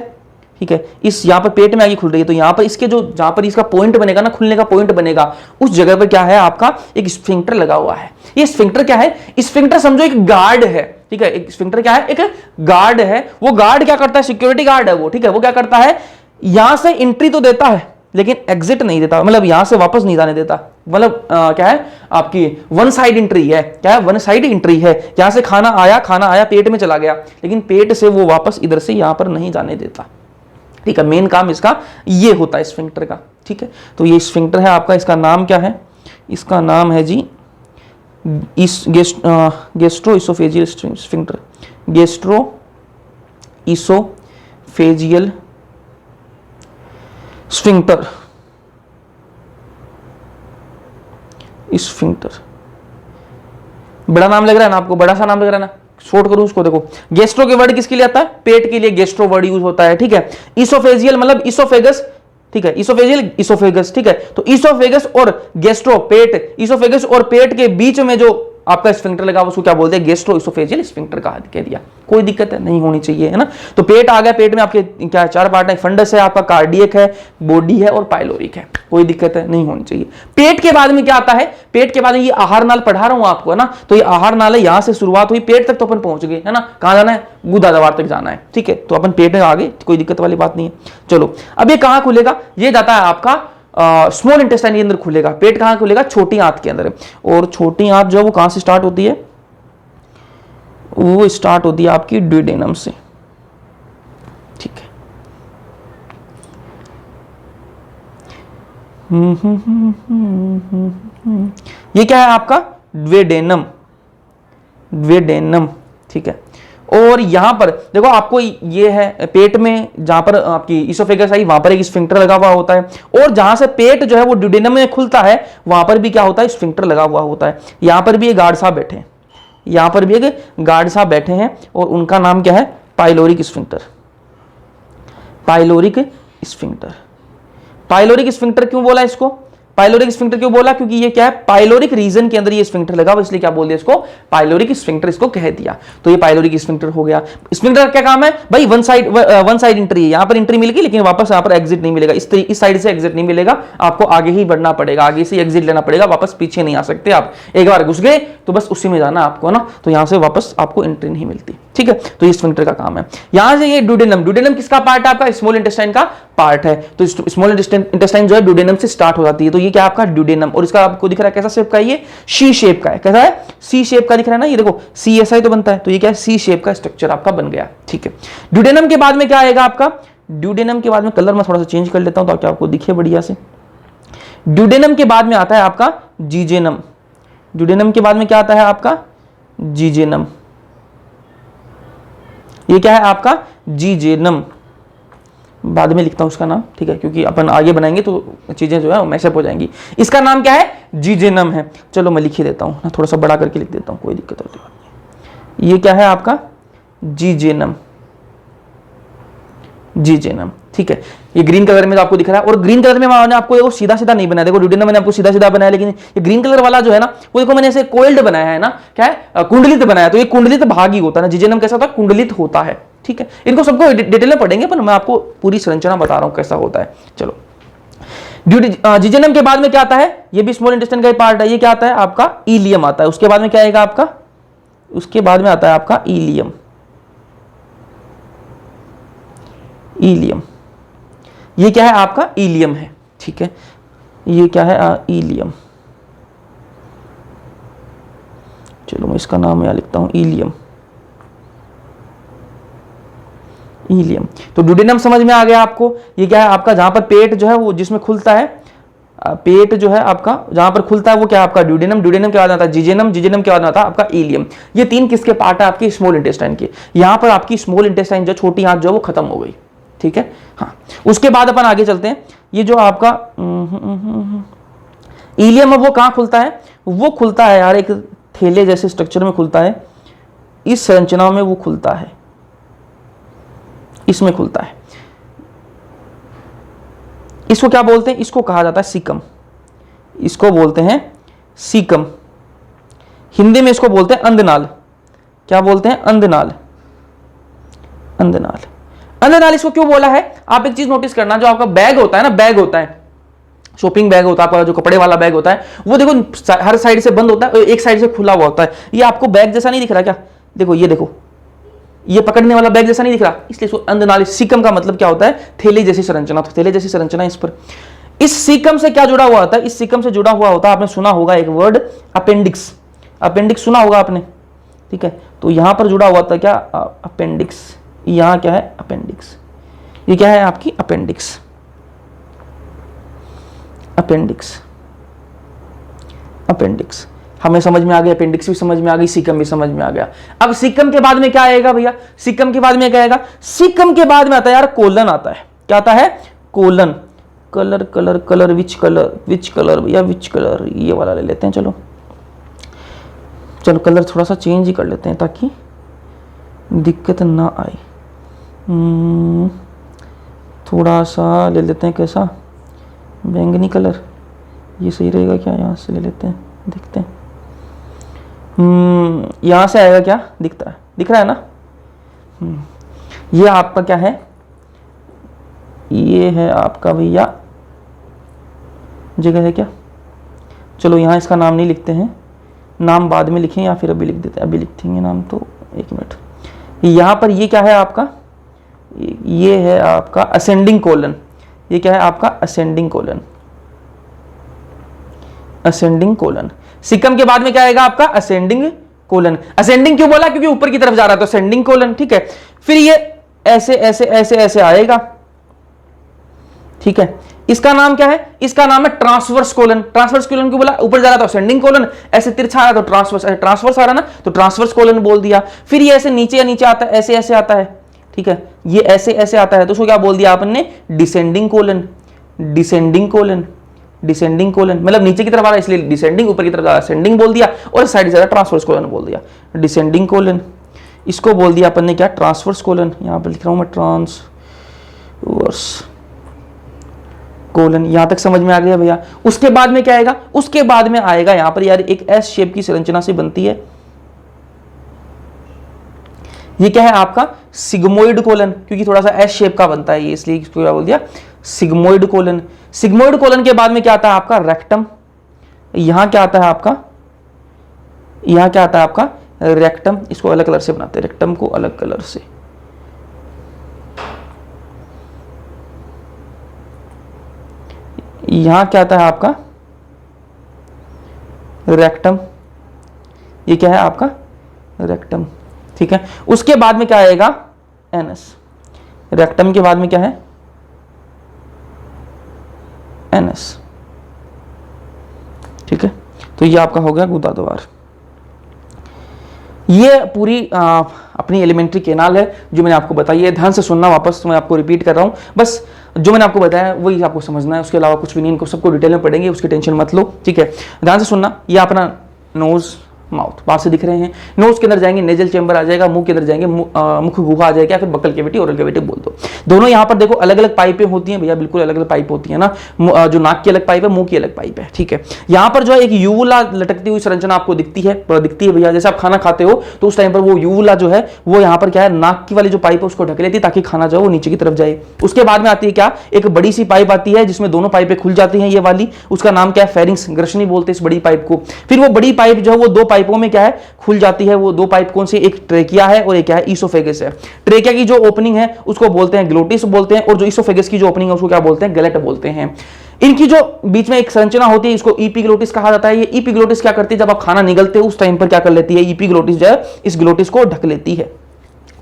S1: ठीक है। इस यहां पर पेट में आगे खुल रही है, तो यहां पर इसके जो जहां पर इसका पॉइंट बनेगा ना, खुलने का पॉइंट बनेगा, उस जगह पर क्या है? आपका एक स्फिंक्टर लगा हुआ है। ये स्फिंक्टर क्या है? स्फिंक्टर समझो एक गार्ड है, ठीक है। एक स्फिंक्टर क्या है? एक गार्ड है। वो गार्ड क्या करता है? सिक्योरिटी गार्ड है वो, ठीक है। वो क्या करता है? यहां से एंट्री तो देता है लेकिन एग्जिट नहीं देता, मतलब यहां से वापस नहीं जाने देता। मतलब क्या है? आपकी वन साइड एंट्री है। क्या है? वन साइड एंट्री है। यहां से खाना आया पेट में चला गया, लेकिन पेट से वो वापस इधर से यहां पर नहीं जाने देता, ठीक है। मेन काम इसका ये होता है स्फिंक्टर का, ठीक है। तो ये स्फिंक्टर है आपका, इसका नाम क्या है? इसका नाम है जी gastro oesophageal sphincter. Gastro oesophageal sphincter, sphincter. बड़ा नाम लग रहा है ना आपको? बड़ा सा नाम लग रहा है ना? शॉर्ट करूं उसको, देखो गेस्ट्रो के वर्ड किसके लिए आता है? पेट के लिए गेस्ट्रो वर्ड यूज होता है, ठीक है। इसोफेजियल मतलब इसोफेगस, ठीक है। इसोफेजियल इसोफेगस, ठीक है। तो इसोफेगस और गेस्ट्रो पेट, इसोफेगस और पेट के बीच में जो आपका स्फिंक्टर लगा उसको क्या बोलते हैं? गेस्ट्रो इसोफेजियल स्फिंक्टर कह दिया। कोई दिक्कत है नहीं होनी चाहिए, है ना। तो पेट आ गया, पेट में आपके क्या चार पार्ट है? फंडस है आपका, कार्डियक है, बॉडी है और पाइलोरिक है। कोई दिक्कत है नहीं होनी चाहिए। पेट के बाद में क्या आता है? पेट के बाद में ये आहार नाल पढ़ा रहा हूं आपको, है ना। तो ये आहार नाल है, यहां से शुरुआत हुई, पेट तक तो अपन पहुंच गए, है ना। कहां जाना है? गुदाद्वार तक जाना है, ठीक है। तो अपन पेट में आ गए, कोई दिक्कत वाली बात नहीं है। चलो अब ये कहां खुलेगा? ये जाता है आपका स्मॉल इंटेस्टाइन के अंदर खुलेगा। पेट कहां खुलेगा? छोटी आंत के अंदर। और छोटी आंत जो है वो कहां से स्टार्ट होती है? वो स्टार्ट होती है आपकी ड्यूडेनम से, ठीक है। ये क्या है आपका? ड्यूडेनम, ड्यूडेनम, ठीक है। और यहां पर देखो आपको ये है पेट में, जहां पर आपकी इसोफेगस आई वहां पर एक स्फिंक्टर लगा हुआ होता है, और जहां से पेट जो है वो ड्यूडेनम में खुलता है वहां पर भी क्या होता है? स्फिंक्टर लगा हुआ होता है। यहां पर भी एक गार्ड साहब बैठे हैं, यहां पर भी एक गार्ड साहब बैठे हैं, और उनका नाम क्या है? Pyloric sphincter. Pyloric sphincter. Pyloric sphincter क्यों बोला इसको? पाइलोरिक स्फिंक्टर क्यों बोला? क्योंकि ये क्या है? पाइलोरिक रीजन के अंदर ये स्फिंक्टर लगा हुआ, इसलिए क्या बोल दिया इसको? पाइलोरिक स्फिंक्टर इसको कह दिया। तो ये पाइलोरिक स्फिंक्टर हो गया। स्फिंक्टर का क्या काम है भाई? वन साइड एंट्री है, यहां पर एंट्री मिलेगी लेकिन वापस यहां पर एग्जिट नहीं मिलेगा। इस साइड से एग्जिट नहीं मिलेगा, आपको आगे ही बढ़ना पड़ेगा, आगे से एग्जिट लेना पड़ेगा, वापस पीछे नहीं आ सकते आप। एक बार घुस गए तो बस उसी में जाना आपको, ना। तो यहां से वापस आपको एंट्री नहीं मिलती, ठीक है। तो ये स्फिंक्टर का काम है। यहां से ये ड्यूडेनम, ड्यूडेनम किसका पार्ट है? आपका स्मॉल इंटेस्टाइन का पार्ट है। तो स्मॉल इंटेस्टाइन जो है ड्यूडेनम से स्टार्ट हो जाती है। तो ये क्या आपका? ड्यूडेनम। और इसका आपको दिख रहा है कैसा शेप का? ये सी शेप का है। कैसा है? सी शेप का दिख रहा है ना, ये देखो सी ऐसा ही तो बनता है। तो ये क्या है? सी शेप का स्ट्रक्चर आपका बन गया, ठीक है। ड्यूडेनम के बाद में क्या आएगा आपका? ड्यूडेनम के बाद में कलर मैं थोड़ा सा चेंज कर लेता हूं ताकि आपको दिखे बढ़िया से। ड्यूडेनम के बाद में आता है आपका जीजेनम। ड्यूडेनम के बाद में क्या आता है आपका? जीजेनम। ये क्या है आपका? जीजेनम। बाद में लिखता हूं उसका नाम, ठीक है, क्योंकि अपन आगे बनाएंगे तो चीजें जो है मैशअप हो जाएंगी। इसका नाम क्या है? जीजेनम है। चलो मैं लिख ही देता हूं ना, थोड़ा सा बड़ा करके लिख देता हूं, कोई दिक्कत वाली बात नहीं। ये क्या है आपका? जीजेनम। जीजेनम, ठीक है। ये ग्रीन कलर में जो आपको दिख रहा है, और ग्रीन कलर में मैंने आपको देखो सीधा सीधा नहीं बनाया। देखो ड्यूडेनम मैंने आपको सीधा सीधा बनाया, लेकिन ये ग्रीन कलर वाला जो है ना, वो देखो मैंने ऐसे कोइल्ड बनाया है ना, क्या है? कुंडलित बनाया। तो ये कुंडलित भाग ही होता है ना। जीजेनम कैसा होता है? कुंडलित होता है, ठीक है। इनको सबको डिटेल में पढ़ेंगे, पर मैं आपको पूरी संरचना बता रहा हूं कैसा होता है। चलो, जीजेनम के बाद में क्या आता है? ये भी स्मॉल इंटेस्टाइन का पार्ट है। ये क्या आता है आपका? इलियम आता है। उसके बाद में क्या आएगा आपका? उसके बाद में आता है आपका इलियम। इलियम, ये क्या है आपका इलियम है, ठीक है, ये क्या है इलियम। चलो मैं इसका नाम यहाँ लिखता हूं, इलियम। इलियम, तो ड्यूडेनम समझ में आ गया आपको, ये क्या है आपका, जहां पर पेट जो है वो जिसमें खुलता है, पेट जो है आपका जहां पर खुलता है वो क्या है आपका ड्यूडेनम, ड्यूडेनम के बाद आता है जिजेनम, जिजेनम के बाद आता है आपका इलियम। ये तीन किसके पार्ट है आपकी स्मॉल इंटेस्टाइन के। यहां पर आपकी स्मॉल इंटेस्टाइन जो छोटी आंत जो है वो खत्म हो गई, ठीक है। हाँ, उसके बाद अपन आगे चलते हैं। ये जो आपका इलियम है वो कहां खुलता है, वो खुलता है यार एक थैले जैसे स्ट्रक्चर में खुलता है, इस संरचना में वो खुलता है, इसमें खुलता है। इसको क्या बोलते हैं, इसको कहा जाता है सीकम, इसको बोलते हैं सीकम। हिंदी में इसको बोलते हैं अंधनाल। क्या बोलते हैं, अंधनाल। अंधनाल, अंधनाल इसको क्यों बोला है, आप एक चीज नोटिस करना, जो आपका बैग होता है ना, बैग होता है, शॉपिंग बैग होता है आपका, जो कपड़े वाला बैग होता है, वो देखो हर साइड से बंद होता है, एक साइड से खुला हुआ होता है। ये आपको बैग जैसा नहीं दिख रहा क्या, देखो ये देखो, ये पकड़ने वाला बैग जैसा नहीं दिख रहा, इसलिए इसको अंधनाल। सीकम का मतलब क्या होता है, थैले जैसी संरचना, तो थैले जैसी संरचना इस पर। इस सीकम से क्या जुड़ा हुआ होता है, इस सीकम से जुड़ा हुआ होता है, आपने सुना होगा एक वर्ड अपेंडिक्स, अपेंडिक्स सुना होगा आपने, ठीक है। तो यहां पर जुड़ा हुआ था क्या, अपेंडिक्स। यहां क्या है, अपेंडिक्स। ये क्या है आपकी अपेंडिक्स, अपेंडिक्स, अपेंडिक्स। हमें समझ में आ गया, अपेंडिक्स भी समझ में आ गई, सीकम भी समझ में आ गया। अब सीकम के बाद में क्या आएगा भैया, सीकम के बाद में क्या आएगा, सीकम के बाद में आता है यार कोलन आता है। क्या आता है, colon. Colour colour colour, which colour भैया, विच कलर, ये वाला ले लेते हैं। चलो चलो कलर थोड़ा सा चेंज ही कर लेते हैं ताकि दिक्कत ना आए। थोड़ा सा ले लेते हैं, कैसा, बैंगनी कलर, ये सही रहेगा क्या, यहाँ से ले लेते हैं, देखते हैं। यहां से आएगा क्या, दिखता है, दिख रहा है ना। ये आपका क्या है, ये है आपका भैया जगह है क्या, चलो यहां इसका नाम नहीं लिखते हैं, नाम बाद में लिखें या फिर अभी लिख देते हैं, अभी लिखेंगे नाम, तो एक मिनट। यहां पर ये क्या है आपका, ये है आपका असेंडिंग कोलन। ये क्या है आपका ascending colon, ascending colon. Caecum के बाद में क्या आएगा आपका असेंडिंग कोलन। असेंडिंग क्यों बोला, क्योंकि ऊपर की तरफ जा रहा है तो असेंडिंग कोलन, ठीक है। फिर ये ऐसे ऐसे ऐसे ऐसे आएगा, ठीक है। इसका नाम क्या है, इसका नाम है ट्रांसवर्स कोलन। ट्रांसवर्स कोलन क्यों बोला, ऊपर जा रहा था असेंडिंग कोलन, ऐसे तिरछा आ रहा तो ट्रांसवर्स, ट्रांसवर्स आ रहा ना तो ट्रांसवर्स कोलन बोल दिया। फिर ये ऐसे नीचे या नीचे आता है, ऐसे ऐसे आता है, ठीक है। ये ऐसे ऐसे आता है तो उसको क्या बोल दिया आपने, descending colon. Descending colon, descending colon मतलब नीचे की तरफ आ रहा है इसलिए डिसेंडिंग, ऊपर की तरफ असेंडिंग बोल दिया, और साइड से ट्रांसवर्स कोलन बोल दिया, डिसेंडिंग कोलन। इसको बोल दिया अपन ने क्या, ट्रांसवर्स कोलन। यहां पर लिख रहा हूं मैं ट्रांसवर्स कोलन। यहां तक समझ में आ गया भैया। उसके बाद में क्या आएगा, उसके बाद में आएगा यहां पर यार एक एस शेप की संरचना से बनती है, ये क्या है आपका सिग्मोइड कोलन, क्योंकि थोड़ा सा एस शेप का बनता है ये, इसलिए इसको क्या बोल दिया, सिग्मोइड कोलन। सिग्मोइड कोलन के बाद में क्या आता है आपका रेक्टम। यहां क्या आता है आपका, यहां क्या आता है आपका रेक्टम। इसको अलग कलर से बनाते हैं, रेक्टम को अलग कलर से। यहां क्या आता है आपका रेक्टम, ये क्या है आपका रेक्टम, ठीक है। उसके बाद में क्या आएगा एनस। रेक्टम के बाद में क्या है एनस, ठीक है। तो ये आपका हो गया गुदा द्वार। ये पूरी अपनी एलिमेंट्री केनाल है जो मैंने आपको बताई है। ध्यान से सुनना, वापस तो मैं आपको रिपीट कर रहा हूं, बस जो मैंने आपको बताया वही आपको समझना है, उसके अलावा कुछ भी नहीं। इनको सबको डिटेल में पढ़ेंगे, उसकी टेंशन मत लो, ठीक है। ध्यान से सुनना, ये अपना नोज माउथ बाहर से दिख रहे हैं, नोज के अंदर जाएंगे नेजल चेंबर आ जाएगा, मुंह के अंदर जाएंगे मुख गुहा आ जाएगा, फिर बकल कैविटी ओरल कैविटी बोल दो। दोनों यहाँ पर देखो अलग अलग पाइपें होती हैं भैया, बिल्कुल अलग अलग पाइप होती है ना, जो नाक की अलग पाइप है, मुंह की अलग पाइप है, ठीक है। यहाँ पर जो है एक यूवुला लटकती हुई संरचना आपको दिखती है भैया। जैसे आप खाना खाते हो तो उस टाइम पर वो यूवुला जो है वो यहाँ पर क्या है, नाक की वाली जो पाइप है उसको ढक लेती है ताकि खाना जो है वो नीचे की तरफ जाए। उसके बाद में आती है क्या, एक बड़ी सी पाइप आती है जिसमें दोनों पाइपें खुल जाती हैं, ये वाली, उसका नाम क्या है फेरिंग्स, ग्रशनी बोलते हैं इस बड़ी पाइप को। फिर वो बड़ी पाइप जो है वो दो पाइप पाइपों में क्या है, खुल जाती है। वो 2 पाइप कौन सी, एक ट्रेकिया है और एक क्या है, ईसोफेगस है। ट्रेकिया की जो ओपनिंग है उसको बोलते हैं ग्लोटिस बोलते हैं, और जो ईसोफेगस की जो ओपनिंग है उसको क्या बोलते हैं, गलेट बोलते हैं। इनकी जो बीच में एक संरचना होती है इसको ईपीग्लोटिस कहा जाता है। ये ईपीग्लोटिस क्या करती है, जब आप खाना निगलते हो उस टाइम पर क्या कर लेती है, ईपीग्लोटिस जो है इस ग्लोटिस को ढक लेती है।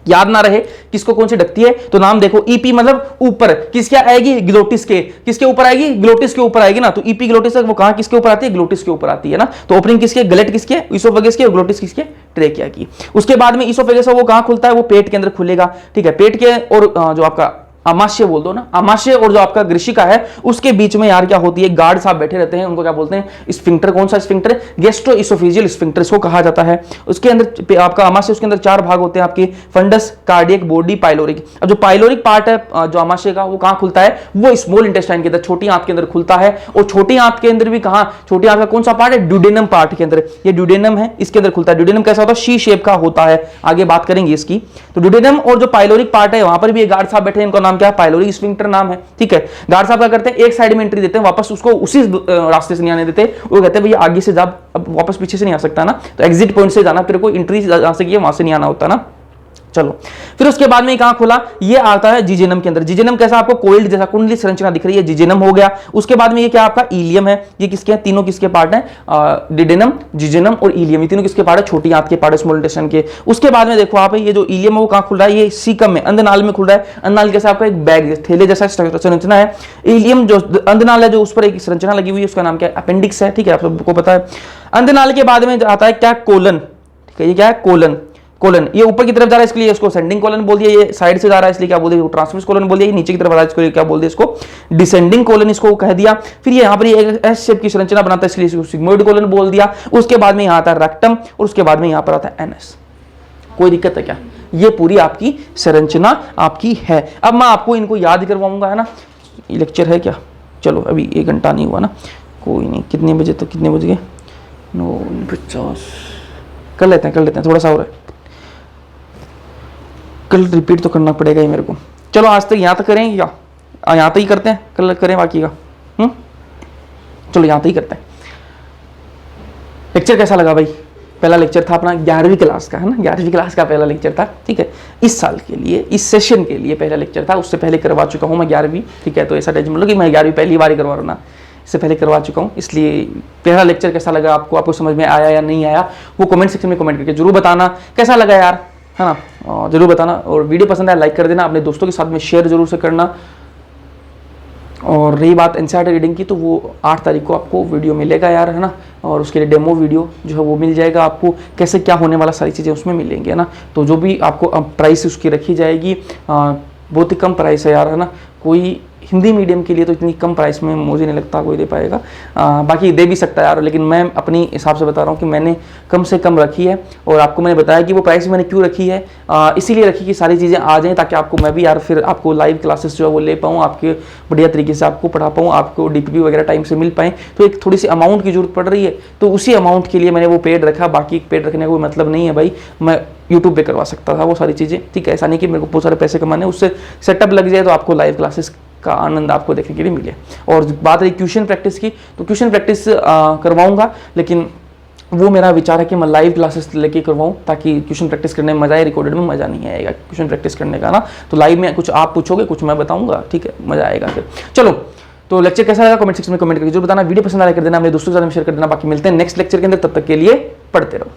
S1: याद ना रहे किसको कौन सी ढकती है, तो नाम देखो, ईपी मतलब ऊपर, किसके आएगी, ग्लोटिस के। किसके ऊपर आएगी, ग्लोटिस के ऊपर आएगी ना। तो ईपी ग्लोटिस वो कहां किसके ऊपर आती है, ग्लोटिस के ऊपर आती है ना। तो ओपनिंग किसके, गलेट किसके, ईसोफेगस के, और ग्लोटिस किसके, ट्रेकिया की। उसके बाद में ईसोफेगस वो कहां खुलता है, वो पेट के अंदर खुलेगा, ठीक है। पेट के और जो आपका आमाशय बोल दो ना, आमाशय और जो आपका ग्रीशिका है उसके बीच में यार क्या होती है, गार्ड साहब बैठे रहते हैं, उनको क्या बोलते हैं, स्फिंक्टर। कौन सा स्फिंक्टर, गैस्ट्रोइसोफेजियल स्फिंक्टर इसको कहा जाता है। उसके अंदर आपका आमाशय, उसके अंदर 4 भाग होते हैं आपके, फंडस, कार्डियक, बॉडी, पाइलोरिक। अब जो पाइलोरिक पार्ट है जो आमाशय का, वो कहां खुलता है, वो स्मॉल इंटेस्टाइन के अंदर, छोटी आंत के अंदर खुलता है। और छोटी आंत के अंदर भी कहां, छोटी आंत का कौन सा पार्ट है, ड्यूडेनम पार्ट के अंदर, ये ड्यूडेनम है, इसके अंदर खुलता है। ड्यूडेनम कैसा होता है, शी शेप का होता है, आगे बात करेंगे इसकी। तो ड्यूडेनम और जो पाइलोरिक पार्ट है वहां पर भी एक गार्ड साहब बैठे हैं, इनका नाम क्या है, पाइलोरिक स्फिंक्टर नाम है, ठीक है। गार्ड साहब क्या करते हैं, एक साइड में एंट्री देते हैं, वापस उसको उसी रास्ते से नहीं आने देते। वो कहते हैं भैया आगे से जा, अब वापस पीछे से नहीं आ सकता ना, तो एग्जिट पॉइंट से जाना, तेरे को एंट्री जहां से की वहां से नहीं आना होता ना। चलो फिर उसके बाद में कहां खुला, ये आता है जीजेनम के अंदर। जीजेनम कैसा, आपको कोइल्ड जैसा कुंडली संरचना दिख रही है, जीजेनम हो गया। उसके बाद में ये क्या आपका इलियम है। ये किसके हैं, तीनों किसके पार्ट हैं, डिडेनम, जीजेनम और इलियम, ये तीनों किसके पार्ट है, छोटी आंत के पार्ट है, स्मॉल इंटेस्टाइन के। उसके बाद में देखो आप, ये जो इलियम है वो कहां खुल रहा है, ये सीकम में, अंधनाल में खुल रहा है। अंधनाल कैसा, आपका एक बैग थैले जैसा संरचना है। इलियम जो अंधनाल है, जो उस पर एक संरचना लगी हुई है, उसका नाम क्या है, अपेंडिक्स है, ठीक है, आप सबको पता है। अंधनाल के बाद में आता है क्या, कोलन, ठीक है। ये क्या है, कोलन। कोलन ये ऊपर की तरफ जा रहा है, इसके लिए इसको सेंडिंग कोलन बोल दिया। ये साइड से जा रहा है इसलिए क्या बोल दिया, ट्रांसवर्स कोलन बोल दिया। ये नीचे की तरफ आ रहा है, इसको क्या बोल दिया, इसको डिसेंडिंग कोलन इसको कह दिया। फिर ये यहाँ पर एक एस शेप की संरचना बनाता है, इसलिए इसको सिग्मोइड कोलन बोल दिया। उसके बाद में यहाँ आता है रेक्टम, और उसके बाद में यहाँ पर आता है एनएस। कोई दिक्कत है क्या, ये पूरी आपकी संरचना आपकी है। अब मैं आपको इनको याद करवाऊंगा, है ना। लेक्चर है क्या, चलो अभी 1 घंटा नहीं हुआ ना, कोई नहीं। कितने बजे तक, कितने बज गए, 9:50, कर लेते हैं थोड़ा सा और है, कल रिपीट तो करना पड़ेगा ही मेरे को। चलो आज तक यहाँ तक करें या यहाँ तक ही करते हैं, कल करें बाकी का। चलो यहाँ तक ही करते हैं। लेक्चर कैसा लगा भाई, पहला लेक्चर था अपना 11वीं क्लास का, है ना, 11वीं क्लास का पहला लेक्चर था, ठीक है। इस साल के लिए, इस सेशन के लिए पहला लेक्चर था। उससे पहले करवा चुका हूँ मैं 11वीं, ठीक है। तो ऐसा टेंशन मतलब कि मैं 11वीं पहली बार ही करवा रहा हूँ ना, इससे पहले करवा चुका हूँ। इसलिए पहला लेक्चर कैसा लगा आपको, आपको समझ में आया या नहीं आया, वो कमेंट सेक्शन में कमेंट करके जरूर बताना। कैसा लगा यार, है ना, जरूर बताना। और वीडियो पसंद आया लाइक कर देना, अपने दोस्तों के साथ में शेयर जरूर से करना। और रही बात एनसीईआरटी रीडिंग की, तो वो 8 तारीख को आपको वीडियो मिलेगा यार, है ना। और उसके लिए डेमो वीडियो जो है वो मिल जाएगा आपको, कैसे क्या होने वाला सारी चीज़ें उसमें मिलेंगी, है ना। तो जो भी आपको प्राइस उसकी रखी जाएगी, बहुत ही कम प्राइस है यार, है ना। कोई हिंदी मीडियम के लिए तो इतनी कम प्राइस में मुझे नहीं लगता कोई दे पाएगा। बाकी दे भी सकता है यार, लेकिन मैं अपनी हिसाब से बता रहा हूँ कि मैंने कम से कम रखी है। और आपको मैंने बताया कि वो प्राइस मैंने क्यों रखी है, इसीलिए रखी कि सारी चीज़ें आ जाएं, ताकि आपको मैं भी यार फिर आपको लाइव क्लासेस जो है वो ले पाऊँ, आपके बढ़िया तरीके से आपको पढ़ा पाऊँ, आपको डीपीपी वगैरह टाइम से मिल पाएँ। तो एक थोड़ी सी अमाउंट की जरूरत पड़ रही है, तो उसी अमाउंट के लिए मैंने वो पेड रखा। बाकी पेड रखने का कोई मतलब नहीं है भाई, मैं यूट्यूब पे करवा सकता था वो सारी चीज़ें, ठीक है। ऐसा नहीं कि मेरे को बहुत सारे पैसे कमाने, उससे सेटअप लग जाए तो आपको लाइव क्लासेस का आनंद आपको देखने के लिए मिले। और बात रही ट्यूशन प्रैक्टिस की, तो ट्यूशन प्रैक्टिस करवाऊंगा, लेकिन वो मेरा विचार है कि मैं लाइव क्लासेस लेके करवाऊं, ताकि ट्यूशन प्रैक्टिस करने में मजा आए। रिकॉर्डेड में मजा नहीं आएगा ट्यूशन प्रैक्टिस करने का ना। तो लाइव में कुछ आप पूछोगे, कुछ मैं बताऊंगा, ठीक है, मजा आएगा फिर। चलो, तो लेक्चर कैसा लगा कमेंट सेक्शन में कमेंट करके जरूर बताना। वीडियो पसंद आया कर देना, अपने दोस्तों के साथ में शेयर कर देना। बाकी मिलते हैं नेक्स्ट लेक्चर के अंदर, तब तक के लिए पढ़ते रहो।